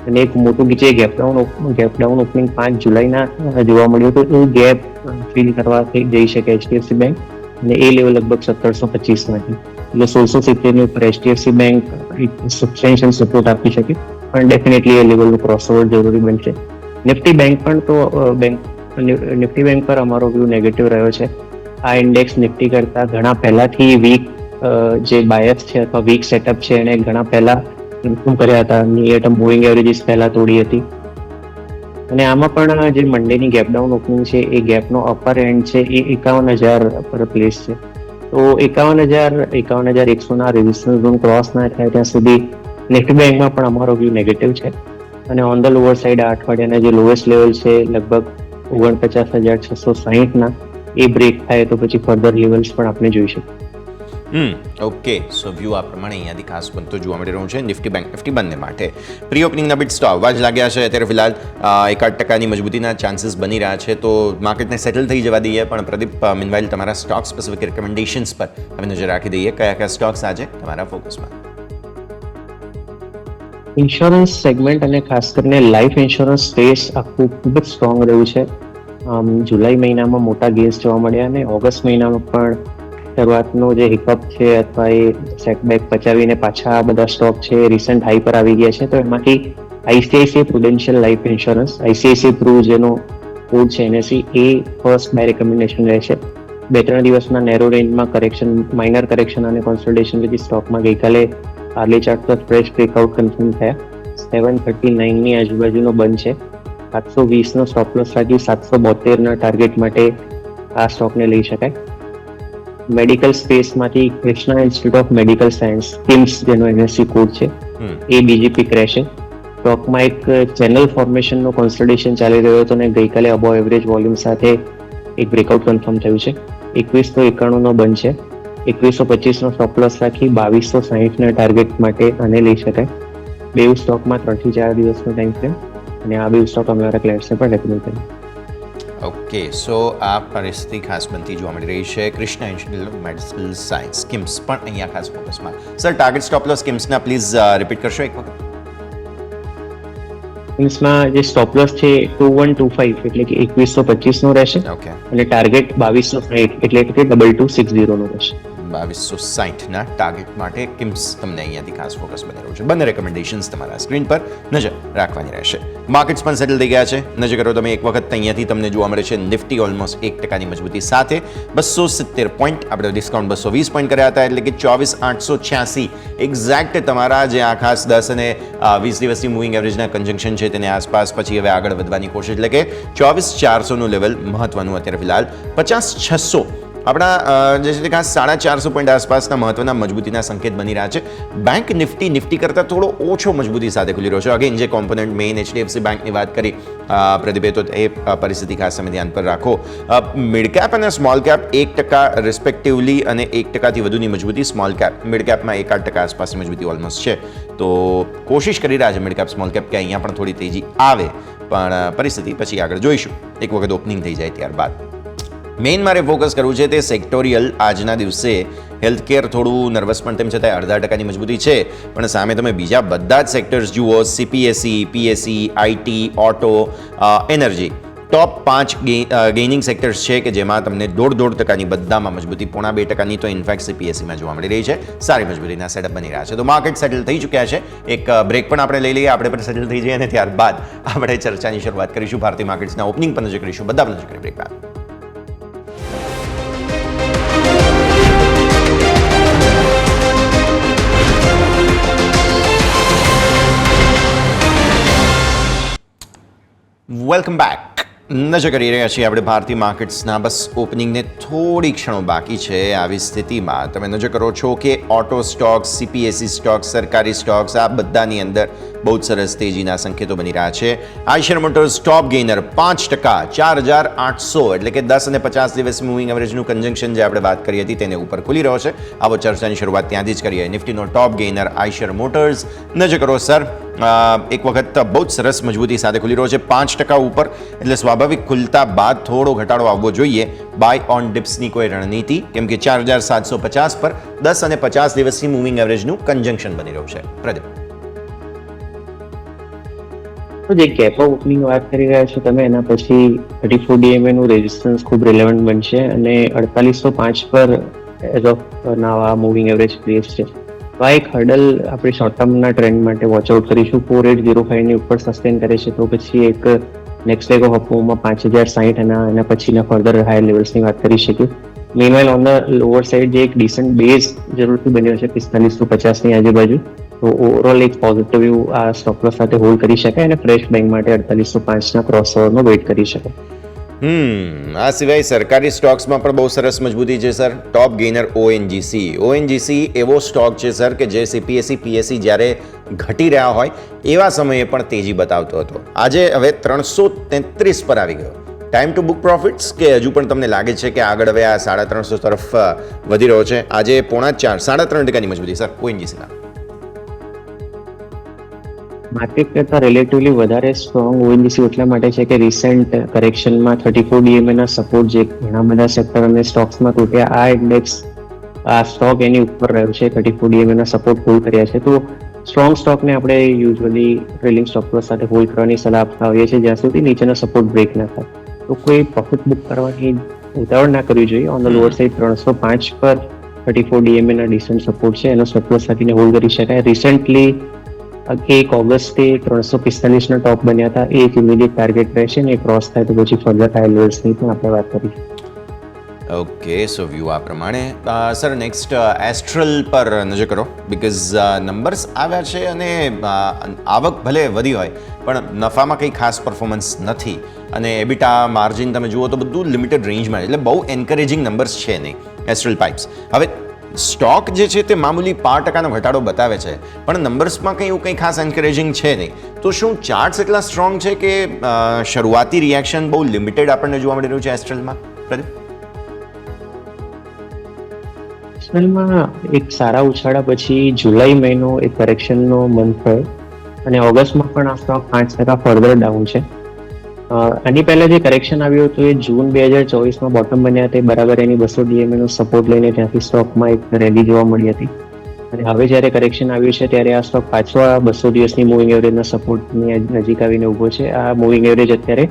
અને એક મોટું જે ગેપડાઉન ઓપનિંગ 5 જુલાઈના જોવા મળ્યું તો એ ગેપ ફિલ કરવાથી જઈ શકે એચડીએફસી બેંક અને એ લેવલ લગભગ 1725 માંથી એટલે 1670 ની ઉપર એચડીએફસી બેંક સબસ્ટેન્શિયલ સપોર્ટ આપી શકે પણ ડેફિનેટલી એ લેવલનું ક્રોસઓવર જરૂરી બનશે. નિફ્ટી બેંક પણ તો નિફ્ટી બેંક પર અમારો વ્યૂ નેગેટિવ રહ્યો છે. આ ઇન્ડેક્સ નિફ્ટી કરતા ઘણા પહેલાથી વીક જે બાયસ છે અથવા વીક સેટઅપ છે એને ઘણા પહેલા ઇમ્પ્રૂવ કર્યા હતા. નિયર ટર્મ મૂવિંગ એવરેજીસ પહેલા તોડી હતી અને આમાં પણ જે મંડેની ગેપડાઉન ઓપનિંગ છે એ ગેપનો અપર એન્ડ છે એ 51,000 પર પ્લેસ છે. તો 51,100 ના રેઝિસ્ટન્સ ઝોન ક્રોસ ના થાય ત્યાં સુધી નિફ્ટી બેંકમાં પણ અમારો વ્યૂ નેગેટિવ છે. અને ઓન ધ લોઅર સાઈડ આ અઠવાડિયાના જે લોએસ્ટ લેવલ છે લગભગ 49,660 ના એ બ્રેક થાય તો પછી ફર્ધર લેવલ્સ પણ આપણે જોઈ શકીએ. ઓકે, સો વ્યૂ આ પ્રમાણે અહીંયાથી ખાસ બનતો જોવા મળી રહ્યું છે નિફ્ટી બેંક નિફ્ટી બંને માટે. પ્રી ઓપનિંગના બિટ્સ તો આવવા જ લાગ્યા છે. અત્યારે ફિલહાલ 1-8% મજબૂતીના ચાન્સીસ બની રહ્યા છે તો માર્કેટને સેટલ થઈ જવા દઈએ. પણ પ્રદીપ, મીનવાઇલ તમારા સ્ટોક સ્પેસિફિક રિકમેન્ડેશન્સ પર હવે નજર રાખી દઈએ. કયા કયા સ્ટોક્સ આજે તમારા ફોકસમાં? ઇન્સ્યોરન્સ સેગમેન્ટ અને ખાસ કરીને લાઈફ ઇન્સ્યોરન્સ સ્પેસ આખું ખૂબ જ સ્ટ્રોંગ રહ્યું છે. જુલાઈ મહિનામાં મોટા ગેન્સ જોવા મળ્યા અને ઓગસ્ટ મહિનામાં પણ શરૂઆતનો જે હિકઅપ છે અથવા એ સેટબેક પચાવીને પાછા બધા સ્ટોક છે રિસન્ટ હાઈ પર આવી ગયા છે. તો એમાંથી ICICI Prudential life insurance ICICI Pru જેનો કોડ છે એનએસઈ એ ફર્સ્ટ બાય રેકમેન્ડેશન રહેશે. 2-3 દિવસના નેરો રેન્જમાં કરેક્શન માઇનર કરેક્શન અને કોન્સોલિડેશન પછી સ્ટોકમાં ગઈકાલે આર્લી ચાર્ટ પર ફ્રેશ બ્રેકઆઉટ કન્ફર્મ થયા. 739 ની આજુબાજુનો બંધ છે. 720 નો સ્ટોપ લોસ રાખી 772 ટાર્ગેટ માટે આ સ્ટોકને લઈ શકાય. મેડિકલ સ્પેસમાંથી Krishna institute of medical science KIMS જેનો એનએસસી કોડ છે એ બીજી પીક રહેશે. સ્ટોકમાં એક ચેનલ ફોર્મેશનનો કોન્સોલિડેશન ચાલી રહ્યો હતો અને ગઈકાલે અબોવ એવરેજ વોલ્યુમ સાથે એક બ્રેકઆઉટ કન્ફર્મ થયું છે. 2191 નો બંધ છે. 2125 નો સ્ટોપ લોસ રાખી 2260 ના ટાર્ગેટ માટે આને લઈ શકાય. બે સ્ટોકમાં 3 થી 4 દિવસનો ટાઈમ ફ્રેમ અને આ બે સ્ટોક અમારા ક્લાયન્ટ્સને પણ રેકમેન્ડ કરીએ. ઓકે, સો આ પરિસ્થિતિ ખાસ બનતી જોવા મળી રહી છે. Krishna institute of medical science KIMS પણ અહીંયા ખાસ ફોકસમાં. સર, ટાર્ગેટ સ્ટોપ લોસ કિમ્સના પ્લીઝ રિપીટ કરશો એક વખત? કિમ્સમાં જે સ્ટોપ લોસ છે 2125 એટલે કે 2125 નો રહેશે ઓકે અને ટાર્ગેટ 2260 એટલે કે 2260 નો રહેશે. 2260ના ટાર્ગેટ માટે કિમ્સ તમને અહીંયાથી ખાસ ફોકસ બની રહ્યું છે. બંને રેકમેન્ડેશન્સ તમારા સ્ક્રીન પર નજર રાખવાની રહેશે. માર્કેટ્સ પણ સેટલ થઈ ગયા છે. નજર કરો તમે એક વખત અહીંયાથી તમને જોવા મળે છે નિફ્ટી ઓલમોસ્ટ 1%ની મજબૂતી સાથે 270 પોઈન્ટ, આપણે ડિસ્કાઉન્ટ 220 પોઈન્ટ કર્યા હતા, એટલે કે 24,886 એક્ઝેક્ટ તમારા જે આ ખાસ 10 અને 20 દિવસની મૂવિંગ એવરેજના કન્જંક્શન છે તેની આસપાસ. પછી હવે આગળ વધવાની કોશિશ, એટલે કે 24,400નું લેવલ મહત્વનું અત્યારે ફિલહાલ. 50,600 આપણા જે છે ખાસ 450 પોઈન્ટ આસપાસના મહત્વના મજબૂતીના સંકેત બની રહ્યા છે. બેંક નિફ્ટી કરતાં થોડો ઓછો મજબૂતી સાથે ખુલી રહ્યો છે. અગેન જે કોમ્પોનન્ટ મેઇન HDFC બેંકની વાત કરી પ્રદીપે, તો એ પરિસ્થિતિ ખાસ તમે ધ્યાન પર રાખો. મિડ કેપ અને સ્મોલ કેપ 1% રિસ્પેક્ટિવલી અને 1%થી વધુની મજબૂતી સ્મોલ કેપ. મિડ કેપમાં 1-8% આસપાસની મજબૂતી ઓલમોસ્ટ છે. તો કોશિશ કરી રહ્યા છે મિડ કેપ સ્મોલ કેપ કે અહીંયા પણ થોડી તેજી આવે, પણ પરિસ્થિતિ પછી આગળ જોઈશું એક વખત ઓપનિંગ થઈ જાય ત્યારબાદ. મેઇન મારે ફોકસ કરવું છે તે સેક્ટોરિયલ. આજના દિવસે હેલ્થકેર થોડું નર્વસ પણ તેમ છતાં 0.5%ની મજબૂતી છે, પણ સામે તમે બીજા બધા જ સેક્ટર્સ જુઓ, CPSE, PSE, IT, auto, energy, top 5 gaining sectors છે કે જેમાં તમને 1.5%ની બધામાં મજબૂતી, 0.5%ની તો ઇનફેક્ટ CPSEમાં જોવા મળી રહી છે. સારી મજબૂતીના સેટઅપ બની રહ્યા છે. તો માર્કેટ સેટલ થઈ ચૂક્યા છે. એક બ્રેક પણ આપણે લઈ લઈએ, આપણે પણ સેટલ થઈ જઈએ અને ત્યારબાદ આપણે ચર્ચાની શરૂઆત કરીશું. ભારતીય માર્કેટ્સના ઓપનિંગ પર નજર કરીશું. બધા પર નજર કરીએ બ્રેક બાદ. Welcome back. નજર કરી રહ્યા છીએ આપણે ભારતીય માર્કેટ્સના. બસ ઓપનિંગને થોડી ક્ષણો બાકી છે. આવી સ્થિતિમાં તમે નજર કરો છો કે ઓટો સ્ટોક્સ, CPSE સ્ટોક્સ, સરકારી સ્ટોક્સ, આ બધાની અંદર બહુ જ સરસ તેજીના સંકેતો બની રહ્યા છે. આઈશર મોટર્સ ટોપ ગેઇનર 5%, 4,800, એટલે કે 10 અને 50 દિવસ મૂવિંગ એવરેજનું કન્જંક્શન જે આપણે વાત કરી હતી તેને ઉપર ખુલી રહ્યો છે. આવો ચર્ચાની શરૂઆત ત્યાંથી જ કરીએ. નિફ્ટીનો ટોપ ગેઇનર આઈશર મોટર્સ. નજર કરો સર, એક વખત બહુ જ સરસ મજબૂતી સાથે ખુલી રહ્યો છે 5% ઉપર, એટલે સ્વાભાવિક ખુલતા બાદ થોડો ઘટાડો આવવો જોઈએ. બાય ઓન ડિપ્સની કોઈ રણનીતિ, કેમ કે 4,750 પર 10 અને 50 દિવસની મૂવિંગ એવરેજનું કન્જંક્શન બની રહ્યું છે. પ્રદીપ, તો જે ગેપ ઓફ ઓપનિંગ વાત કરી રહ્યા છો તમે, એના પછી 34 DMA નું રેઝિસ્ટન્સ ખૂબ રિલેવન્ટ બનશે અને 4805 પર એઝ ઓફ નવા મૂવિંગ એવરેજ પ્લેસ છે. તો આ એક હર્ડલ આપણે શોર્ટ ટર્મના ટ્રેન્ડ માટે વોચ આઉટ કરીશું. 4805 ની ઉપર સસ્ટેન કરે છે તો પછી એક નેક્સ્ટ લેગ ઓફ અપમાં 5060 અને એના પછીના ફર્ધર હાયર લેવલ્સની વાત કરી શકીએ. Meanwhile on the lower side જે એક ડિસન્ટ બેઝ જરૂરથી બન્યો છે 4550 ની આજુબાજુ, તો ઓવરઓલ એક પોઝિટિવ વ્યૂ આ સ્ટોક લોસ સાથે હોલ્ડ કરી શકાય અને ફ્રેશ બેંક માટે 4805 ક્રોસઓવરનો વેઇટ કરી શકાય. આ સિવાય સરકારી સ્ટોક્સમાં પણ બહુ સરસ મજબૂતી છે સર. ટોપ ગેઇનર ONGC એવો સ્ટોક છે સર કે જે CPSE, PSE જ્યારે ઘટી રહ્યા હોય એવા સમયે પણ તેજી બતાવતો હતો. આજે હવે 333 પર આવી ગયો. ટાઈમ ટુ બુક પ્રોફિટ્સ કે હજુ પણ તમને લાગે છે કે આગળ હવે આ 350 તરફ વધી રહ્યો છે? આજે 3.5-3.5%ની મજબૂતી સર ONGCના. માર્કેટ કરતાં રિલેટિવલી વધારે સ્ટ્રોંગ ONGC એટલા માટે છે કે રિસેન્ટ કરેક્શનમાં 34 DMA ના સપોર્ટ જે ઘણા બધા સેક્ટર અને સ્ટોક્સમાં તૂટ્યા, આ ઇન્ડેક્સ આ સ્ટોક એની ઉપર રહ્યો છે. 34 DMA ના સપોર્ટ હોલ્ડ કર્યા છે. તો સ્ટ્રોંગ સ્ટોકને આપણે યુઝ્યુઅલી ટ્રેલિંગ સ્ટોક લોસ સાથે હોલ્ડ કરવાની સલાહ આપતા હોઈએ છીએ જ્યાં સુધી નીચેનો સપોર્ટ બ્રેક ના થાય. તો કોઈ પ્રોફિટ બુક કરવાની ઉતાવળ ના કરવી જોઈએ. ઓન ધ લોઅર સાઇડ 305 પર 34 DMA ના ડિસન્ટ સપોર્ટ છે, એનો સપોર્ટ સાથીને હોલ્ડ કરી શકાય. રિસેન્ટલી 1 ઓગસ્ટે 345 ના ટોપ બન્યા હતા, એ એક ઇમિડિયેટ ટાર્ગેટ રહેશે ને ક્રોસ થાય તો પછી ફર્ધર હાયર લેવલ્સની પણ આપણે વાત કરીશું. ઓકે, સો વ્યૂ આ પ્રમાણે. સર નેક્સ્ટ એસ્ટ્રલ પર નજર કરો, બિકોઝ નંબર્સ આવ્યા છે અને આવક ભલે વધી હોય પણ નફામાં કંઈ ખાસ પરફોર્મન્સ નથી અને એબિટા માર્જિન તમે જુઓ તો બધું લિમિટેડ રેન્જમાં, એટલે બહુ એન્કરેજિંગ નંબર્સ છે નહીં એસ્ટ્રલ પાઇપ્સ. હવે સ્ટોક જે છે તે મામૂલી 5%નો ઘટાડો બતાવે છે પણ નંબર્સમાં કંઈ એવું કંઈ ખાસ એન્કરેજિંગ છે નહીં. તો શું ચાર્ટ્સ એટલા સ્ટ્રોંગ છે કે શરૂઆતી રિએક્શન બહુ લિમિટેડ આપણને જોવા મળી રહ્યું છે એસ્ટ્રલમાં? પ્રદીપ, એસ્ટ્રલમાં એક સારા ઉછાળા પછી જુલાઈ મહિનો એક કરેક્શનનો મંથ થયો અને ઓગસ્ટમાં પણ આ સ્ટોક 5% ફર્ધર ડાઉન છે. આની પહેલા જે કરેક્શન આવ્યું હતું એ જૂન 2024માં બોટમ બન્યા તે બરાબર એની 200 DMA નો સપોર્ટ લઈને ત્યાંથી સ્ટોકમાં એક રેલી જોવા મળી હતી અને હવે જ્યારે કરેક્શન આવ્યું છે ત્યારે આ સ્ટોક પાછો આ 200 દિવસની મૂવિંગ એવરેજના સપોર્ટની નજીક આવીને ઊભો છે. આ મૂવિંગ એવરેજ અત્યારે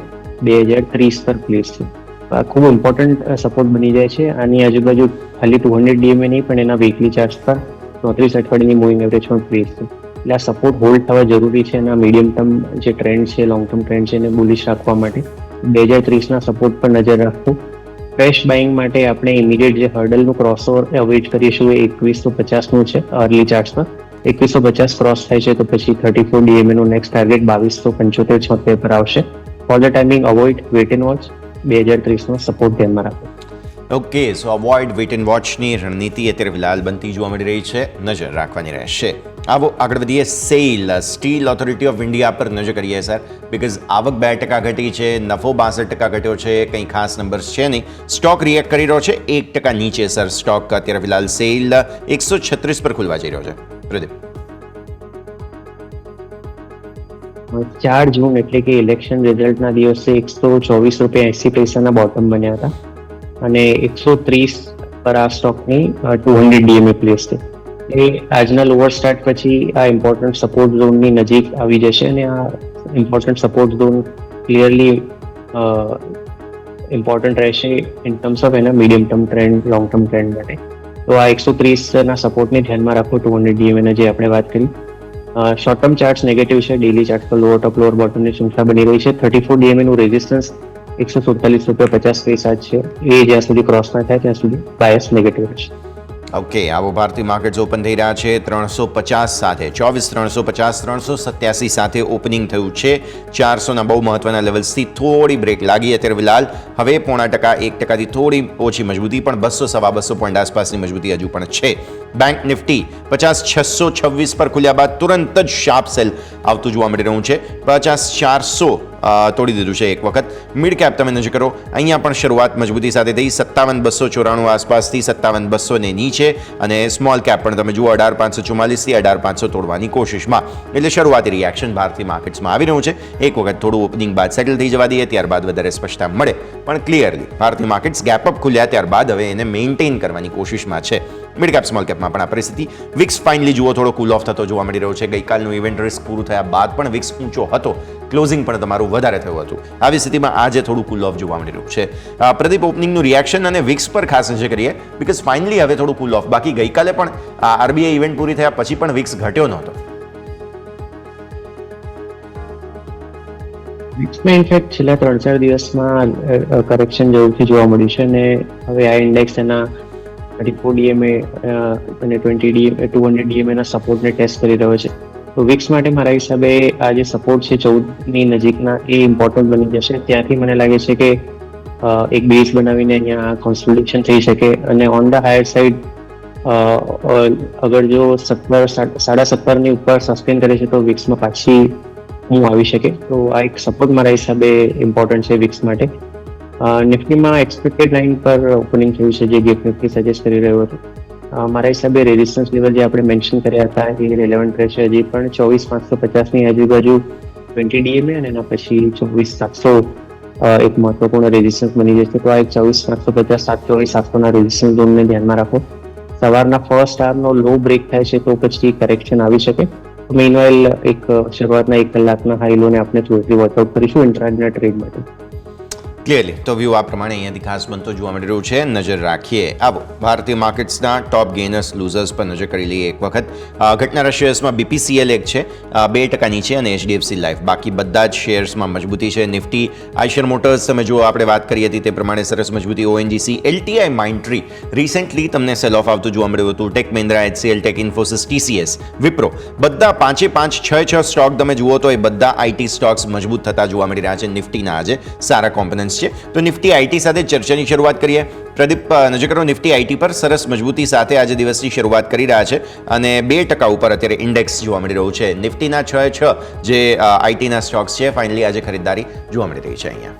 2030 પર પ્લેસ છે. આ ખૂબ ઇમ્પોર્ટન્ટ સપોર્ટ બની જાય છે. આની આજુબાજુ ખાલી 200 DMA નહીં પણ એના વીકલી ચાર્ટ્સ પર 34 અઠવાડિયાની મૂવિંગ એવરેજ પણ પ્લેસ છે. એટલે આ સપોર્ટ હોલ્ડ થવા જરૂરી છે અને આ મીડિયમ ટર્મ જે ટ્રેન્ડ છે, લોંગ ટર્મ ટ્રેન્ડ છે એને બુલિશ રાખવા માટે 2030ના સપોર્ટ પર નજર રાખવું. ફ્રેશ બાઇંગ માટે આપણે ઇમિડિયેટ જે હર્ડલનું ક્રોસઓવર અવોઇડ કરીશું એ 2150નું છે અર્લી ચાર્ટ્સમાં. 2150 ક્રોસ થાય છે તો પછી 34 DMA નું નેક્સ્ટ ટાર્ગેટ 2275-76 પર આવશે. For the timing avoid wait and watch. 2030નો સપોર્ટ ધ્યાનમાં રાખો. Okay, so avoid wait and વોચની રણનીતિ અત્યારે ફિલહાલ બનતી જોવા મળી રહી છે, નજર રાખવાની રહેશે. આવો આગળ વધીએ. Cell steel authority of India પર નજર કરીએ સર, બિકોઝ આવક 2% ઘટી છે, નફો 62% ઘટ્યો છે, કંઈ ખાસ નંબર્સ છે નહીં. સ્ટોક રિએક્ટ કરી રહ્યો છે 1% નીચે સર. સ્ટોક અત્યારે ફિલહાલ સેલ 136 પર ખુલવા જઈ રહ્યો છે. પ્રદીપ. 4 જૂન એટલે કે ઇલેક્શન રિઝલ્ટના દિવસે 124 રૂપિયા 80 પૈસાના બોટમ બન્યા હતા અને 130 પર આ સ્ટોકની 200 DMA પ્લેસ છે. એ આજના લોઅર સ્ટાર્ટ પછી આ ઇમ્પોર્ટન્ટ સપોર્ટ ઝોનની નજીક આવી જશે અને આ important support zone clearly important રહેશે ઇન ટર્મ્સ ઓફ એના medium term trend, long term trend માટે. તો આ 130ના સપોર્ટને ધ્યાનમાં રાખો. 200 DMA જે આપણે વાત કરી. શોર્ટ ટર્મ ચાર્ટ્સ નેગેટિવ છે. ડેલી ચાર્ટ પર લોઅર ટોપ લોઅર બોટમની શૃંખલા બની રહી છે. 34 DMA નું રેઝિસ્ટન્સ 147 રૂપિયા 50 પૈસા છે. એ જ્યાં સુધી ક્રોસ ના થાય ત્યાં સુધી બાયસ નેગેટિવ રહેશે. ઓકે, આવો ભારતીય માર્કેટ્સ ઓપન થઈ રહ્યા છે 350 સાથે. 24 350 387 સાથે ઓપનિંગ થયું છે. 400ના બહુ મહત્વના લેવલ્સથી થોડી બ્રેક લાગી અત્યારે ફિલહાલ. હવે 0.5% 1%થી થોડી ઓછી મજબૂતી, પણ 200 સવા 200 પોઈન્ટ આસપાસની મજબૂતી હજુ પણ છે. બેંક નિફ્ટી 50 626 પર ખુલ્યા બાદ તુરંત જ શાર્પ સેલ આવતું જોવા મળી રહ્યું છે. 50 400 તોડી દીધું છે એક વખત. મિડ કેપ તમે નજર કરો, અહીંયા પણ શરૂઆત મજબૂતી સાથે થઈ 57 294 આસપાસથી 57 200 ને નીચે, અને સ્મોલ કેપ પણ તમે જુઓ 18 544 થી 18 500 તોડવાની કોશિશમાં. એટલે શરૂઆતી રિએક્શન ભારતીય માર્કેટ્સમાં આવી રહ્યું છે. એક વખત થોડું ઓપનિંગ બાદ સેટલ થઈ જવા દઈએ, ત્યારબાદ વધારે સ્પષ્ટતા મળે. પણ ક્લિયરલી ભારતીય માર્કેટ્સ ગેપ અપ ખુલ્યા ત્યારબાદ હવે એને મેન્ટેન કરવાની કોશિશમાં છે. મિડ કેપ સ્મોલ કેપમાં પણ આ પરિસ્થિતિ. વિક્સ ફાઇનલી જુઓ થોડો કુલ ઓફ થતો જોવા મળી રહ્યો છે. ગઈકાલનું ઇવેન્ટ રિસ્ક પૂરું થયા બાદ પણ વિક્સ ઊંચો હતો, ક્લોઝિંગ પણ તમારું વધારે થયું હતું. આવી સ્થિતિમાં આજે થોડું કુલ ઓફ જોવા મળી રહ્યું છે. પ્રદીપ, ઓપનિંગનું રિએક્શન અને વિક્સ પર ખાસ નજર કરીએ, બિકોઝ ફાઇનલી હવે થોડું કુલ ઓફ. બાકી ગઈકાલે પણ આરબીઆઈ ઇવેન્ટ પૂરી થયા પછી પણ વિક્સ ઘટ્યો નહોતો. વિક્સમાં ઇનફેક્ટ છેલ્લા 3-4 દિવસમાં કરેક્શન જરૂરથી જોવા મળ્યું છે અને હવે આ ઇન્ડેક્સ એના 34 DMA અને 200 DMA ના સપોર્ટને ટેસ્ટ કરી રહ્યો છે. તો વિક્સ માટે મારા હિસાબે આ જે સપોર્ટ છે 14ની નજીકના એ ઇમ્પોર્ટન્ટ બની જશે. ત્યાંથી મને લાગે છે કે એક બેઝ બનાવીને અહીંયા કોન્સોલિડેશન થઈ શકે અને ઓન ધ હાયર સાઈડ અગર જો 17.5 ની ઉપર સસ્ટેન કરે છે તો વિક્સમાં પાછી હું આવી શકે. તો આ એક સપોર્ટ મારા હિસાબે ઇમ્પોર્ટન્ટ છે વિક્સ માટે. નિફ્ટીમાં એક્સપેક્ટેડ લાઇન પર ઓપનિંગ થયું છે જે ગેપ નિફ્ટી સજેસ્ટ કરી રહ્યો હતો. મારા હિસાબે રેઝિસ્ટન્સ લેવલ જે આપણે મેન્શન કર્યા હતા એ રેલેવન્ટ રહેશે. હજી પણ 24 550ની આજુબાજુ 20 DMA અને એના પછી 24 700 એક મહત્વપૂર્ણ રેઝિસ્ટન્સ બની જશે. તો આ એક 24 550 27 700ના રેઝિસ્ટન્સ ઝોનને ધ્યાનમાં રાખો. સવારના ફર્સ્ટ આવરનો લો બ્રેક થાય છે તો પછી કરેક્શન આવી શકે. મેઇનવાઇલ એક શરૂઆતના 1 કલાકના હાઈ લોને આપણે થોડી વર્કઆઉટ કરીશું ઇન્ટ્રાડેના ટ્રેડ માટે. ક્લિયરલી તો વ્યૂ આ પ્રમાણે અહીંયાથી ખાસ બનતો જોવા મળી રહ્યું છે. નજર રાખીએ. આવો ભારતીય માર્કેટ્સના ટોપ ગેનર્સ લૂઝર્સ પર નજર કરી લઈએ એક વખત. ઘટનારા શેર્સમાં BPCL એક છે 2% નીચે અને HDFC લાઈફ. બાકી બધા જ શેર્સમાં મજબૂતી છે. નિફ્ટી, આઈશર મોટર્સ તમે જો આપણે વાત કરી હતી તે પ્રમાણે સરસ મજબૂતી. ONGC, LTI, માઇન્ડટ્રી રિસેન્ટલી તમને સેલ ઓફ આવતું જોવા મળ્યું હતું. Tech Mahindra, HCL Tech, Infosys, TCS, Wipro, બધા 5 6 સ્ટોક તમે જુઓ તો એ બધા IT સ્ટોક્સ મજબૂત થતા જોવા મળી રહ્યા છે. નિફ્ટીના આજે સારા કોમ્પોનન્ટ્સ છે. તો નિફ્ટી IT સાથે ચર્ચાની શરૂઆત કરીએ. પ્રદીપ, નજર કરો નિફ્ટી IT પર સરસ મજબૂતી સાથે આજે દિવસની શરૂઆત કરી રહ્યા છે અને 2% ઉપર અત્યારે ઇન્ડેક્સ જોવા મળી રહ્યું છે. નિફ્ટીના 6 જે ITના સ્ટોક્સ છે ફાઇનલી આજે ખરીદદારી જોવા મળી રહી છે. અહીંયા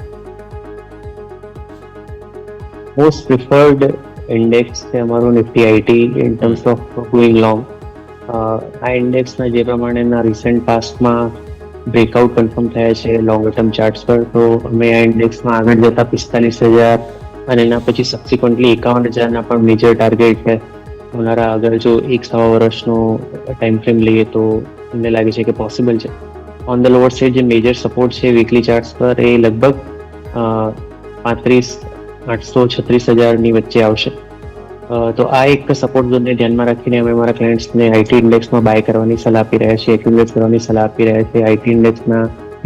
મોસ્ટ પ્રિફર્ડ ઇન્ડેક્સ છે અમારું Nifty IT in terms of going long. આ ઇન્ડેક્સના જે પ્રમાણેના રિસેન્ટ પાસ્ટમાં બ્રેકઆઉટ કન્ફર્મ થયા છે લોંગ ટર્મ ચાર્ટ્સ પર, તો અમે આ ઇન્ડેક્સમાં આગળ જતા 45,000 અને એના પછી સબસિક્વન્ટલી 51,000ના પણ મેજર ટાર્ગેટ છે. આવનારા આગળ જો 1-1.5 વર્ષનો ટાઈમ ફ્રેમ લઈએ તો અમને લાગે છે કે પોસિબલ છે. ઓન ધ લોઅર સાઈડ જે મેજર સપોર્ટ છે વીકલી ચાર્ટ્સ પર એ લગભગ 35 836,000ની વચ્ચે આવશે. તો આ એક સપોર્ટ ઝોનને ધ્યાનમાં રાખીને અમે અમારા ક્લાયન્ટ્સને આઈટી ઇન્ડેક્સમાં બાય કરવાની સલાહ આપી રહ્યા છીએ, એક્યુમ્યુલેટ કરવાની સલાહ આપી રહ્યા છીએ. આઈટી ઇન્ડેક્સના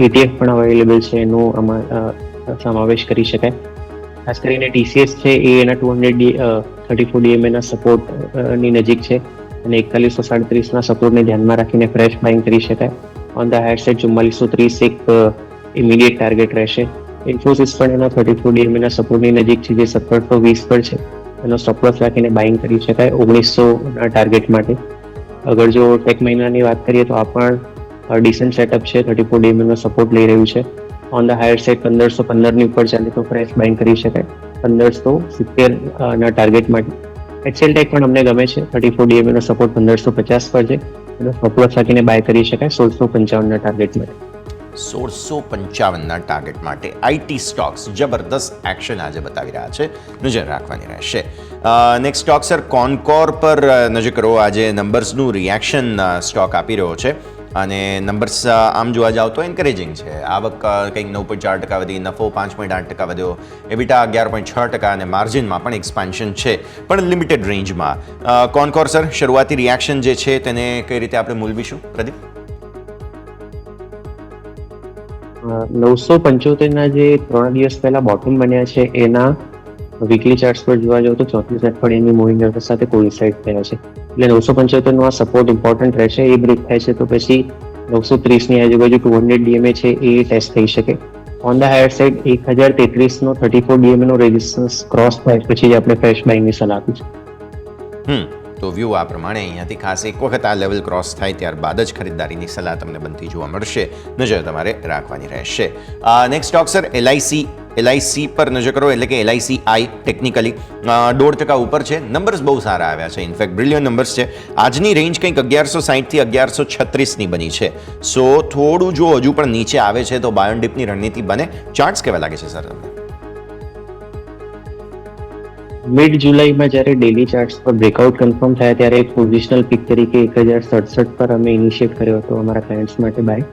ETF પણ અવેલેબલ છે, એનો સમાવેશ કરી શકાય. ખાસ કરીને TCS છે એ એના 234 DMA સપોર્ટની નજીક છે અને 4137ના સપોર્ટને ધ્યાનમાં રાખીને ફ્રેશ બાઇંગ કરી શકાય. ઓન ધ હાયર સાઇડ 4430 એક ઇમિડિયેટ ટાર્ગેટ રહેશે. ઇન્ફોસિસ પણ એના 34 DMA સપોર્ટની નજીક છે, જે 1720 પર છે. એનો સ્ટોપ લોસ રાખીને બાઇંગ કરી શકાય 1900ના ટાર્ગેટ માટે. અગર જો ટેક મહિનાની વાત કરીએ તો આ પણ ડિસન્ટ સેટઅપ છે, 34 DMA સપોર્ટ લઈ રહ્યું છે. ઓન ધ હાયર સાઇડ 1515ની ઉપર ચાલે તો ફ્રેશ બાઇંગ કરી શકાય 1570ના ટાર્ગેટ માટે. એક્સેલ ટેક પણ અમને ગમે છે, 34 DMA સપોર્ટ 1550 પર છે અને સ્ટોપ લોસ રાખીને બાય કરી શકાય 1655ના ટાર્ગેટ માટે. 1655ના ટાર્ગેટ માટે આઈટી સ્ટોક્સ જબરદસ્ત એક્શન આજે બતાવી રહ્યા છે, નજર રાખવાની રહેશે. નેક્સ્ટ સ્ટોક સર કોનકોર પર નજર કરો. આજે નંબર્સનું રિએક્શન સ્ટોક આપી રહ્યો છે અને નંબર્સ આમ જોવા જાવ તો એન્કરેજિંગ છે. આવક કંઈક 9.4% વધી, નફો 5.8% વધ્યો, એબિટા 11.6% અને માર્જિનમાં પણ એક્સપાન્શન છે, પણ લિમિટેડ રેન્જમાં. કોનકોર સર, શરૂઆતી રિએક્શન જે છે તેને કઈ રીતે આપણે મૂલવીશું? પ્રદીપ. 975ના જે 3 દિવસ પહેલા બોટમ બન્યા છે એના વીકલી ચાર્ટ્સ પર જોવા જાવ તો 34 અઠવાડિયાની મૂવિંગ એવરેજ સાથે કોઇન્સાઇડ થયા છે. એટલે 975નો આ સપોર્ટ ઇમ્પોર્ટન્ટ રહેશે. એ બ્રેક થાય છે તો પછી 930ની આજુબાજુ 200 DMA છે એ ટેસ્ટ થઈ શકે. ઓન ધ હાયર સાઇડ 1033નો 34 DMA નો રેઝિસ્ટન્સ ક્રોસ થાય પછી જ આપણે ફ્રેશ બાઇંગની સલાહ આપીશું. તો વ્યૂ આ પ્રમાણે અહીંયાથી ખાસ એક વખત આ લેવલ ક્રોસ થાય ત્યારબાદ જ ખરીદદારીની સલાહ તમને બનતી જોવા મળશે. નજર તમારે રાખવાની રહેશે. નેક્સ્ટ સ્ટોક સર LIC પર નજર કરો, એટલે કે LICI ટેકનિકલી 1.5% ઉપર છે. નંબર્સ બહુ સારા આવ્યા છે, ઇનફેક્ટ બ્રિલિયન્ટ નંબર્સ છે. આજની રેન્જ કંઈક 1160થી 1136ની બની છે. સો થોડું જો હજુ પણ નીચે આવે છે તો બાય ઓન ડિપની રણનીતિ બને. ચાર્ટ્સ કેવા લાગે છે સર તમને? મિડ જુલાઈમાં જ્યારે ડેલી ચાર્ટ્સ પર બ્રેકઆઉટ કન્ફર્મ થયા ત્યારે એક પોઝિશનલ પિક તરીકે 1067 પર અમે ઇનિશિયેટ કર્યો હતો અમારા ક્લાયન્ટ્સ માટે બાય.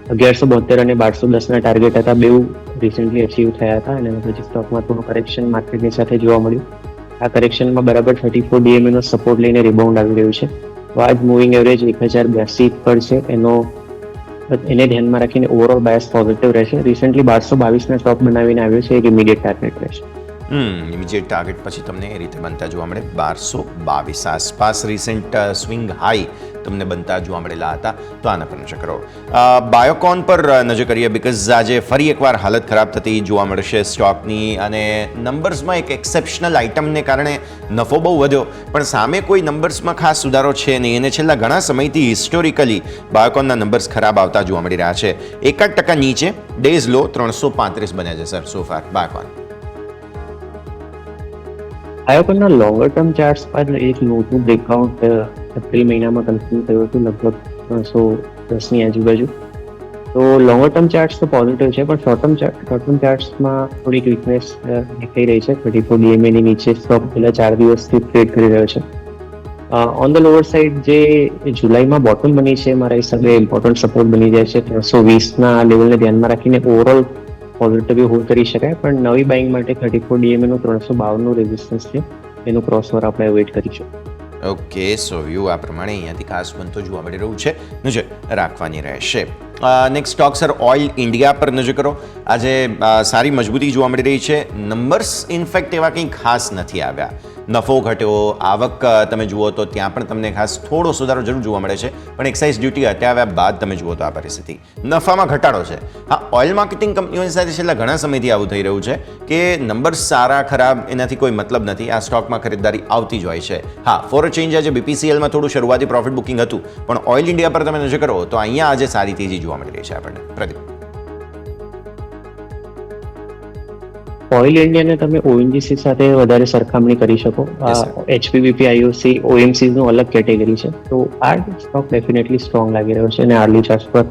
1172 અને 1210ના ટાર્ગેટ હતા, બેઉ રિસેન્ટલી અચીવ થયા હતા અને પછી સ્ટોકમાં થોડું કરેક્શન માર્કેટની સાથે જોવા મળ્યું. આ કરેક્શનમાં બરાબર 34 DMA નો સપોર્ટ લઈને રિબાઉન્ડ આવી રહ્યું છે. તો આજ મૂવિંગ એવરેજ 1082 પર છે, એને ધ્યાનમાં રાખીને ઓવરઓલ બાયસ પોઝિટિવ રહેશે. રિસેન્ટલી 1222ના સ્ટોક બનાવીને આવ્યો છે, એક ઇમિડિયેટ ટાર્ગેટ રહેશે. ઇમિડિયેટ ટાર્ગેટ પછી તમને એ રીતે બનતા જોવા મળે. 1222 આસપાસ રિસેન્ટ સ્વિંગ હાઈ તમને બનતા જોવા મળેલા હતા, તો આના પર નજર કરો. બાયોકોન પર નજર કરીએ, બિકોઝ આજે ફરી એકવાર હાલત ખરાબ થતી જોવા મળશે સ્ટોકની અને નંબર્સમાં એક એક્સેપ્શનલ આઇટમને કારણે નફો બહુ વધ્યો, પણ સામે કોઈ નંબર્સમાં ખાસ સુધારો છે નહીં અને છેલ્લા ઘણા સમયથી હિસ્ટોરિકલી બાયોકોનના નંબર્સ ખરાબ આવતા જોવા મળી રહ્યા છે. 1% નીચે, ડેઝ લો 335 બન્યા છે સર સોફાર બાયોકોન. બાયોકોનના લોંગર ટર્મ ચાર્ટ્સ પર એક મોટું બ્રેકઆઉટ એપ્રિલ મહિનામાં કન્ફર્મ થયું હતું, લગભગ 310ની આજુબાજુ. તો લોંગર ટર્મ ચાર્ટ્સ તો પોઝિટિવ છે, પણ શોર્ટ ટર્મ ચાર્ટ્સમાં થોડીક વીકનેસ દેખાઈ રહી છે. 34 DMA ની નીચે સ્ટોક છેલ્લા 4 દિવસથી ટ્રેડ કરી રહ્યો છે. ઓન ધ લોઅર સાઇડ જે જુલાઈમાં બોટમ બની છે, મારા હિસાબે ઇમ્પોર્ટન્ટ સપોર્ટ બની જાય છે. 320ના લેવલને ધ્યાનમાં રાખીને ઓવરઓલ પોઝિટિવ હોલ્ડ કરી શકાય, પણ નવી બાઇંગ માટે 34 DMA નું 352નું રેઝિસ્ટન્સ છે, એનું ક્રોસઓવર આપણે વેઇટ કરીશું. ઓકે, સો વ્યૂ આ પ્રમાણે અહીંયાથી ખાસ બનતો જોવા મળી રહ્યું છે, નજર રાખવાની રહેશે. Next stock sir oil India પર નજર કરો. આજે સારી મજબૂતી જોવા મળી રહી છે. નંબર્સ ઇનફેક્ટ એવા કંઈ ખાસ નથી આવ્યા. નફો ઘટ્યો, આવક તમે જુઓ તો ત્યાં પણ તમને ખાસ થોડો સુધારો જરૂર જોવા મળે છે, પણ એક્સાઇઝ ડ્યુટી હટાવ્યા બાદ તમે જુઓ તો આ પરિસ્થિતિ, નફામાં ઘટાડો છે. હા, ઓઇલ માર્કેટિંગ કંપનીઓની સાથે છેલ્લા ઘણા સમયથી આવું થઈ રહ્યું છે કે નંબર્સ સારા ખરાબ એનાથી કોઈ મતલબ નથી, આ સ્ટોકમાં ખરીદદારી આવતી જ હોય છે. હા, ફોર અ ચેન્જ આજે BPCLમાં થોડું શરૂઆતી પ્રોફિટ બુકિંગ હતું, પણ ઓઇલ ઇન્ડિયા પર તમે નજર કરો તો અહીંયા આજે સારી તેજી જોવા મળી રહી છે આપણને. પ્રદીપ. ઓઇલ ઇન્ડિયાને તમે ONGC સાથે વધારે સરખામણી કરી શકો. HPBP IOC OMC નું અલગ કેટેગરી છે, તો આ સ્ટોક ડેફિનેટલી સ્ટ્રોંગ લાગી રહ્યો છે અને આર્લી ચાર્ટ્સ પર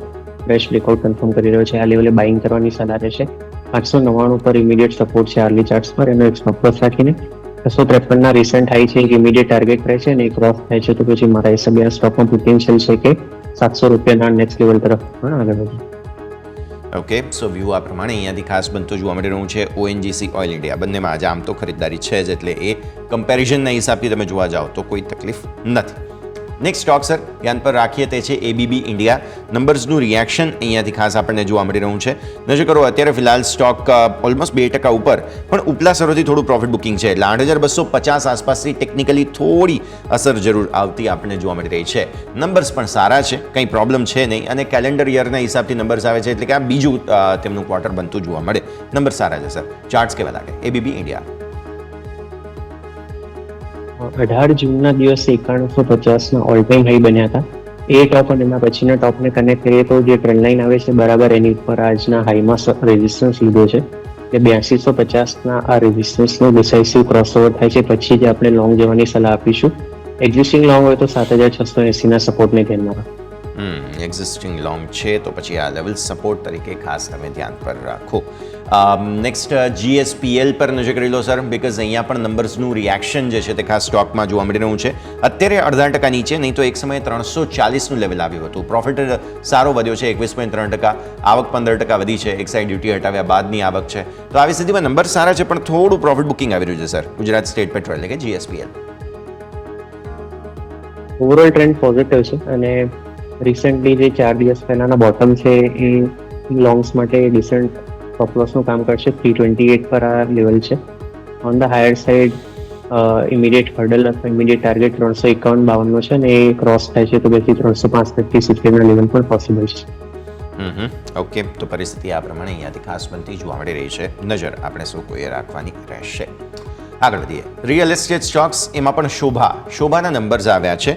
ફ્રેશ બ્રેકઆઉટ કન્ફર્મ કરી રહ્યો છે. આ લેવલે બાઇંગ કરવાની સલાહ રહેશે. 899 પર ઇમિડિયેટ સપોર્ટ છે આર્લી ચાર્ટ્સ પર, એનો એક સ્ટોપ લોસ રાખીને 653ના રિસેન્ટ હાઈ છે, એક ઇમિડિયેટ ટાર્ગેટ રહે છે અને એક ક્રોસ થાય છે તો પછી મારા હિસાબે આ સ્ટોકમાં પોટેન્શિયલ છે કે 700 રૂપિયાના નેક્સ્ટ લેવલ તરફ પણ આગળ વધે. ઓકે, સો વ્યૂ આ પ્રમાણે અહીંયાથી ખાસ બનતું જોવા મળી રહ્યું છે. ONGC ઓઇલ ઇન્ડિયા બંનેમાં આજે આમ તો ખરીદદારી છે જ, એટલે એ કમ્પેરિઝનના હિસાબથી તમે જોવા જાઓ તો કોઈ તકલીફ નથી. નેક્સ્ટ સ્ટોક સર ધ્યાન પર રાખીએ તે છે ABB ઇન્ડિયા. નંબર્સનું રિએક્શન અહીંયાથી ખાસ આપણને જોવા મળી રહ્યું છે. નજર કરો અત્યારે ફિલહાલ સ્ટોક ઓલમોસ્ટ 2% ઉપર, પણ ઉપલા સ્તરોથી થોડું પ્રોફિટ બુકિંગ છે, એટલે 8,250 આસપાસથી ટેકનિકલી થોડી અસર જરૂર આવતી આપણને જોવા મળી રહી છે. નંબર્સ પણ સારા છે, કંઈ પ્રોબ્લેમ છે નહીં, અને કેલેન્ડર યરના હિસાબથી નંબર્સ આવે છે, એટલે કે આ બીજું તેમનું ક્વાર્ટર બનતું જોવા મળે. નંબર સારા છે સર. ચાર્ટ્સ કેવા લાગે ABB ઇન્ડિયા? 18 જૂનના દિવસે 9150 ઓલ ટાઈમ હાઈ બન્યા હતા. એ ટોપ અને એના પછીના ટોપને કનેક્ટ કરીએ તો જે ટ્રેન્ડ લાઈન આવે છે બરાબર એની ઉપર આજના હાઈમાં રેઝિસ્ટન્સ લીધો છે. એટલે 8250ના આ રેઝિસ્ટન્સનો ડિસાઇસિવ ક્રોસઓવર થાય છે પછી જ આપણે લોંગ જવાની સલાહ આપીશું. એક્ઝિસ્ટિંગ લોંગ હોય તો 7680ના સપોર્ટને ધ્યાનમાં રાખો. એક્ઝિસ્ટિંગ લોંગ છે તો પછી આ લેવલ સપોર્ટ તરીકે ખાસ તમે ધ્યાન પર રાખો. નેક્સ્ટ GSPL પર નજર કરી લો સર, બિકોઝ અહીંયા પણ નંબર્સનું રિએક્શન જે છે તે ખાસ સ્ટોકમાં જોવા મળી રહ્યું છે. અત્યારે 0.5% નીચે, નહીં તો એક સમયે 340નું લેવલ આવ્યું હતું. પ્રોફિટ સારો વધ્યો છે 21.3%, આવક 15% વધી છે, એક્સાઇઝ ડ્યુટી હટાવ્યા બાદની આવક છે. તો આવી સ્થિતિમાં નંબર સારા છે, પણ થોડું પ્રોફિટ બુકિંગ આવી રહ્યું છે સર ગુજરાત સ્ટેટ પેટ્રોલ એટલે કે GSPL. ઓવરઓલ ટ્રેન્ડ પોઝિટિવ છે અને રિસેન્ટલી જે 4 દિવસ પહેલાના બોટમ છે એ લોંગ્સ માટે ડિસન્ટ સ્ટોપ-લોસનું કામ કરશે. 328 પર આ લેવલ છે. On the higher side immediate hurdle અથવા ઇમિડિયેટ ટાર્ગેટ 351-52 છે અને એ ક્રોસ થાય છે તો પછી 365-70 લેવલ પણ પોસિબલ છે. ઓકે, તો પરિસ્થિતિ આ પ્રમાણે અહીંયાથી ખાસ બનતી જોવા મળી રહી છે. નજર આપણે સૌ કોઈએ રાખવાની રહેશે. આગળ વધીએ. રિયલ એસ્ટેટ સ્ટોક્સ, એમાં પણ શોભાના નંબર્સ આવ્યા છે.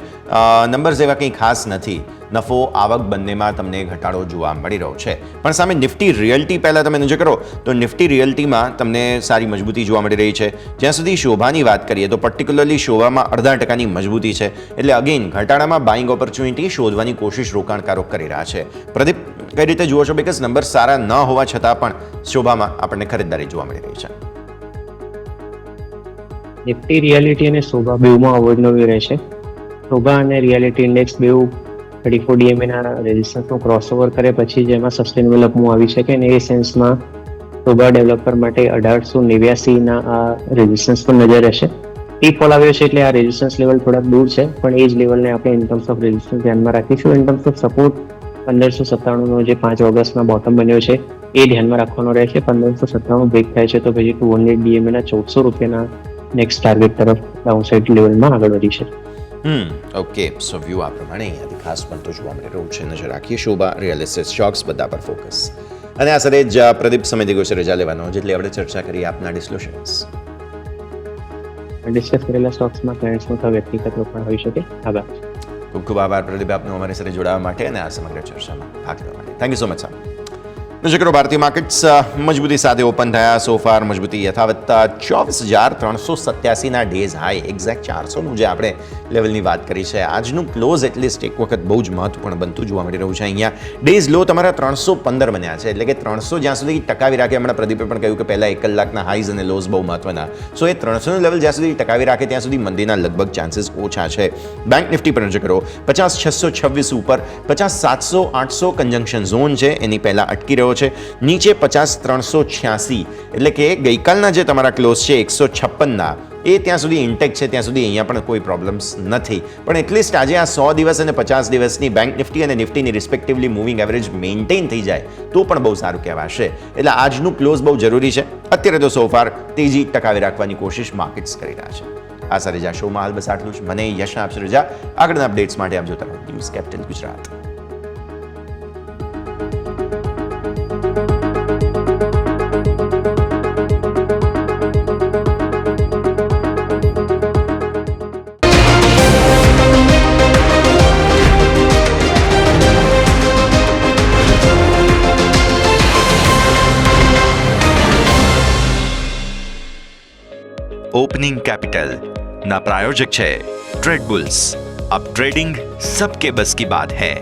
નંબર્સ એવા કંઈ ખાસ નથી. નફો આવક બંનેમાં તમને ઘટાડો જોવા મળી રહ્યો છે. પણ સામે નિફ્ટી રિયલ્ટી પહેલાં તમે નજર કરો તો નિફ્ટી રિયલ્ટીમાં તમને સારી મજબૂતી જોવા મળી રહી છે. જ્યાં સુધી શોભાની વાત કરીએ તો પર્ટિક્યુલરલી શોભામાં 0.5%ની મજબૂતી છે. એટલે અગેન ઘટાડામાં બાઇંગ ઓપોર્ચ્યુનિટી શોધવાની કોશિશ રોકાણકારો કરી રહ્યા છે. પ્રદીપ, કઈ રીતે જુઓ છો? બિકોઝ નંબર સારા ન હોવા છતાં પણ શોભામાં આપણને ખરીદદારી જોવા મળી રહી છે. નિફ્ટી રિયાલિટી અને શોભા બેઉમાં અવોઇડ રહેશે. શોભા અને રિયાલિટી ઇન્ડેક્સ બેઉ 34 DMA ના રેઝિસ્ટન્સનો ક્રોસઓવર કરે પછી જ એમાં સસ્ટેનેબલ અપ મૂવ આવી શકે અને એ સેન્સમાં શોભા ડેવલપર માટે 1889ના આ રેઝિસ્ટન્સ પર નજર રહેશે. ટી ફોલ આવ્યો છે એટલે આ રેઝિસ્ટન્સ લેવલ થોડાક દૂર છે, પણ એ જ લેવલને આપણે ઇન ટર્મ્સ ઓફ રેઝિસ્ટન્સ ધ્યાનમાં રાખીશું. ઇન ટર્મ્સ ઓફ સપોર્ટ 1597નો જે 5 ઓગસ્ટના બોટમ બન્યો છે એ ધ્યાનમાં રાખવાનો રહેશે. 1597 બ્રેક થાય છે તો પછી 200 DMA ના 1400 રૂપિયાના નેક્સ્ટ ટાર્ગેટ તરફ ડાઉનસાઇડ લેવલમાં આગળ વધી છે. ઓકે, સો વ્યૂ આ પ્રમાણે અહીંયાથી ખાસ બનતો જોવા મળી રહ્યું છે. નજર રાખીએ શોભા, રિયલ એસ્ટેટ સ્ટોક્સ બધા પર ફોકસ. અને આ સાથે જ પ્રદીપ સમય દિવસે રજા લેવાનો, જેટલી આપણે ચર્ચા કરી આપના ડિસ્ક્લોઝર્સ. ડિસ્કસ કરેલા સ્ટોક્સમાં ક્લાયન્ટ્સનો અથવા વ્યક્તિગત રોકાણ હોઈ શકે. આભાર. ખૂબ ખૂબ આભાર પ્રદીપ આપનો અમારી સાથે જોડાવા માટે અને આ સમગ્ર ચર્ચામાં ભાગ લેવા માટે. Thank you so much sir. નજર કરો, ભારતીય માર્કેટ્સ મજબૂતી સાથે ઓપન થયા. સોફાર મજબૂતી યથાવત. 24,387ના ડેઝ હાઈ, એક્ઝેક્ટ 400નું જે આપણે લેવલની વાત કરી છે. આજનું ક્લોઝ એટલીસ્ટ એક વખત બહુ જ મહત્વપૂર્ણ બનતું જોવા મળી રહ્યું છે. અહીંયા ડેઝ લો તમારા 315 બન્યા છે, એટલે કે 300 જ્યાં સુધી ટકાવી રાખે. હમણાં પ્રદીપે પણ કહ્યું કે પહેલાં 1 કલાકના હાઈઝ અને લોઝ બહુ મહત્વના. સો એ 300નું લેવલ જ્યાં સુધી ટકાવી રાખે ત્યાં સુધી મંદીના લગભગ ચાન્સીસ ઓછા છે. બેંક નિફ્ટી પર નજર કરો, 50,626 ઉપર, 50,700-800 કન્જંક્શન ઝોન છે એની પહેલાં અટકી રહ્યો છે. નીચે 50,386, એટલે કે ગઈકાલના જે તમારા ક્લોઝ છે 156ના, એ ત્યાં સુધી ઇન્ટેક છે. ત્યાં સુધી અહીંયા પણ કોઈ પ્રોબ્લેમ્સ નથી. પણ એટલીસ્ટ આજે આ 100 દિવસ અને 50 દિવસની બેંક નિફ્ટી અને નિફ્ટીની રિસ્પેક્ટિવલી મૂવિંગ એવરેજ મેન્ટેન થઈ જાય તો પણ બહુ સારું કહેવાશે. એટલે આજનું ક્લોઝ બહુ જરૂરી છે. અત્યારે તો સોફાર તેજી ટકાવી રાખવાની કોશિશ માર્કેટ્સ કરી રહ્યા છે. આ સાથે જ આ શોમાં હાલ બસ આટલું જ. મને યશ આપશે રજા. આગળના અપડેટ્સ માટે આપ જોતા રહો news capital Gujarat. Opening capital ना प्रायोजक है ट्रेड बुल्स. अब ट्रेडिंग सबके बस की बात है.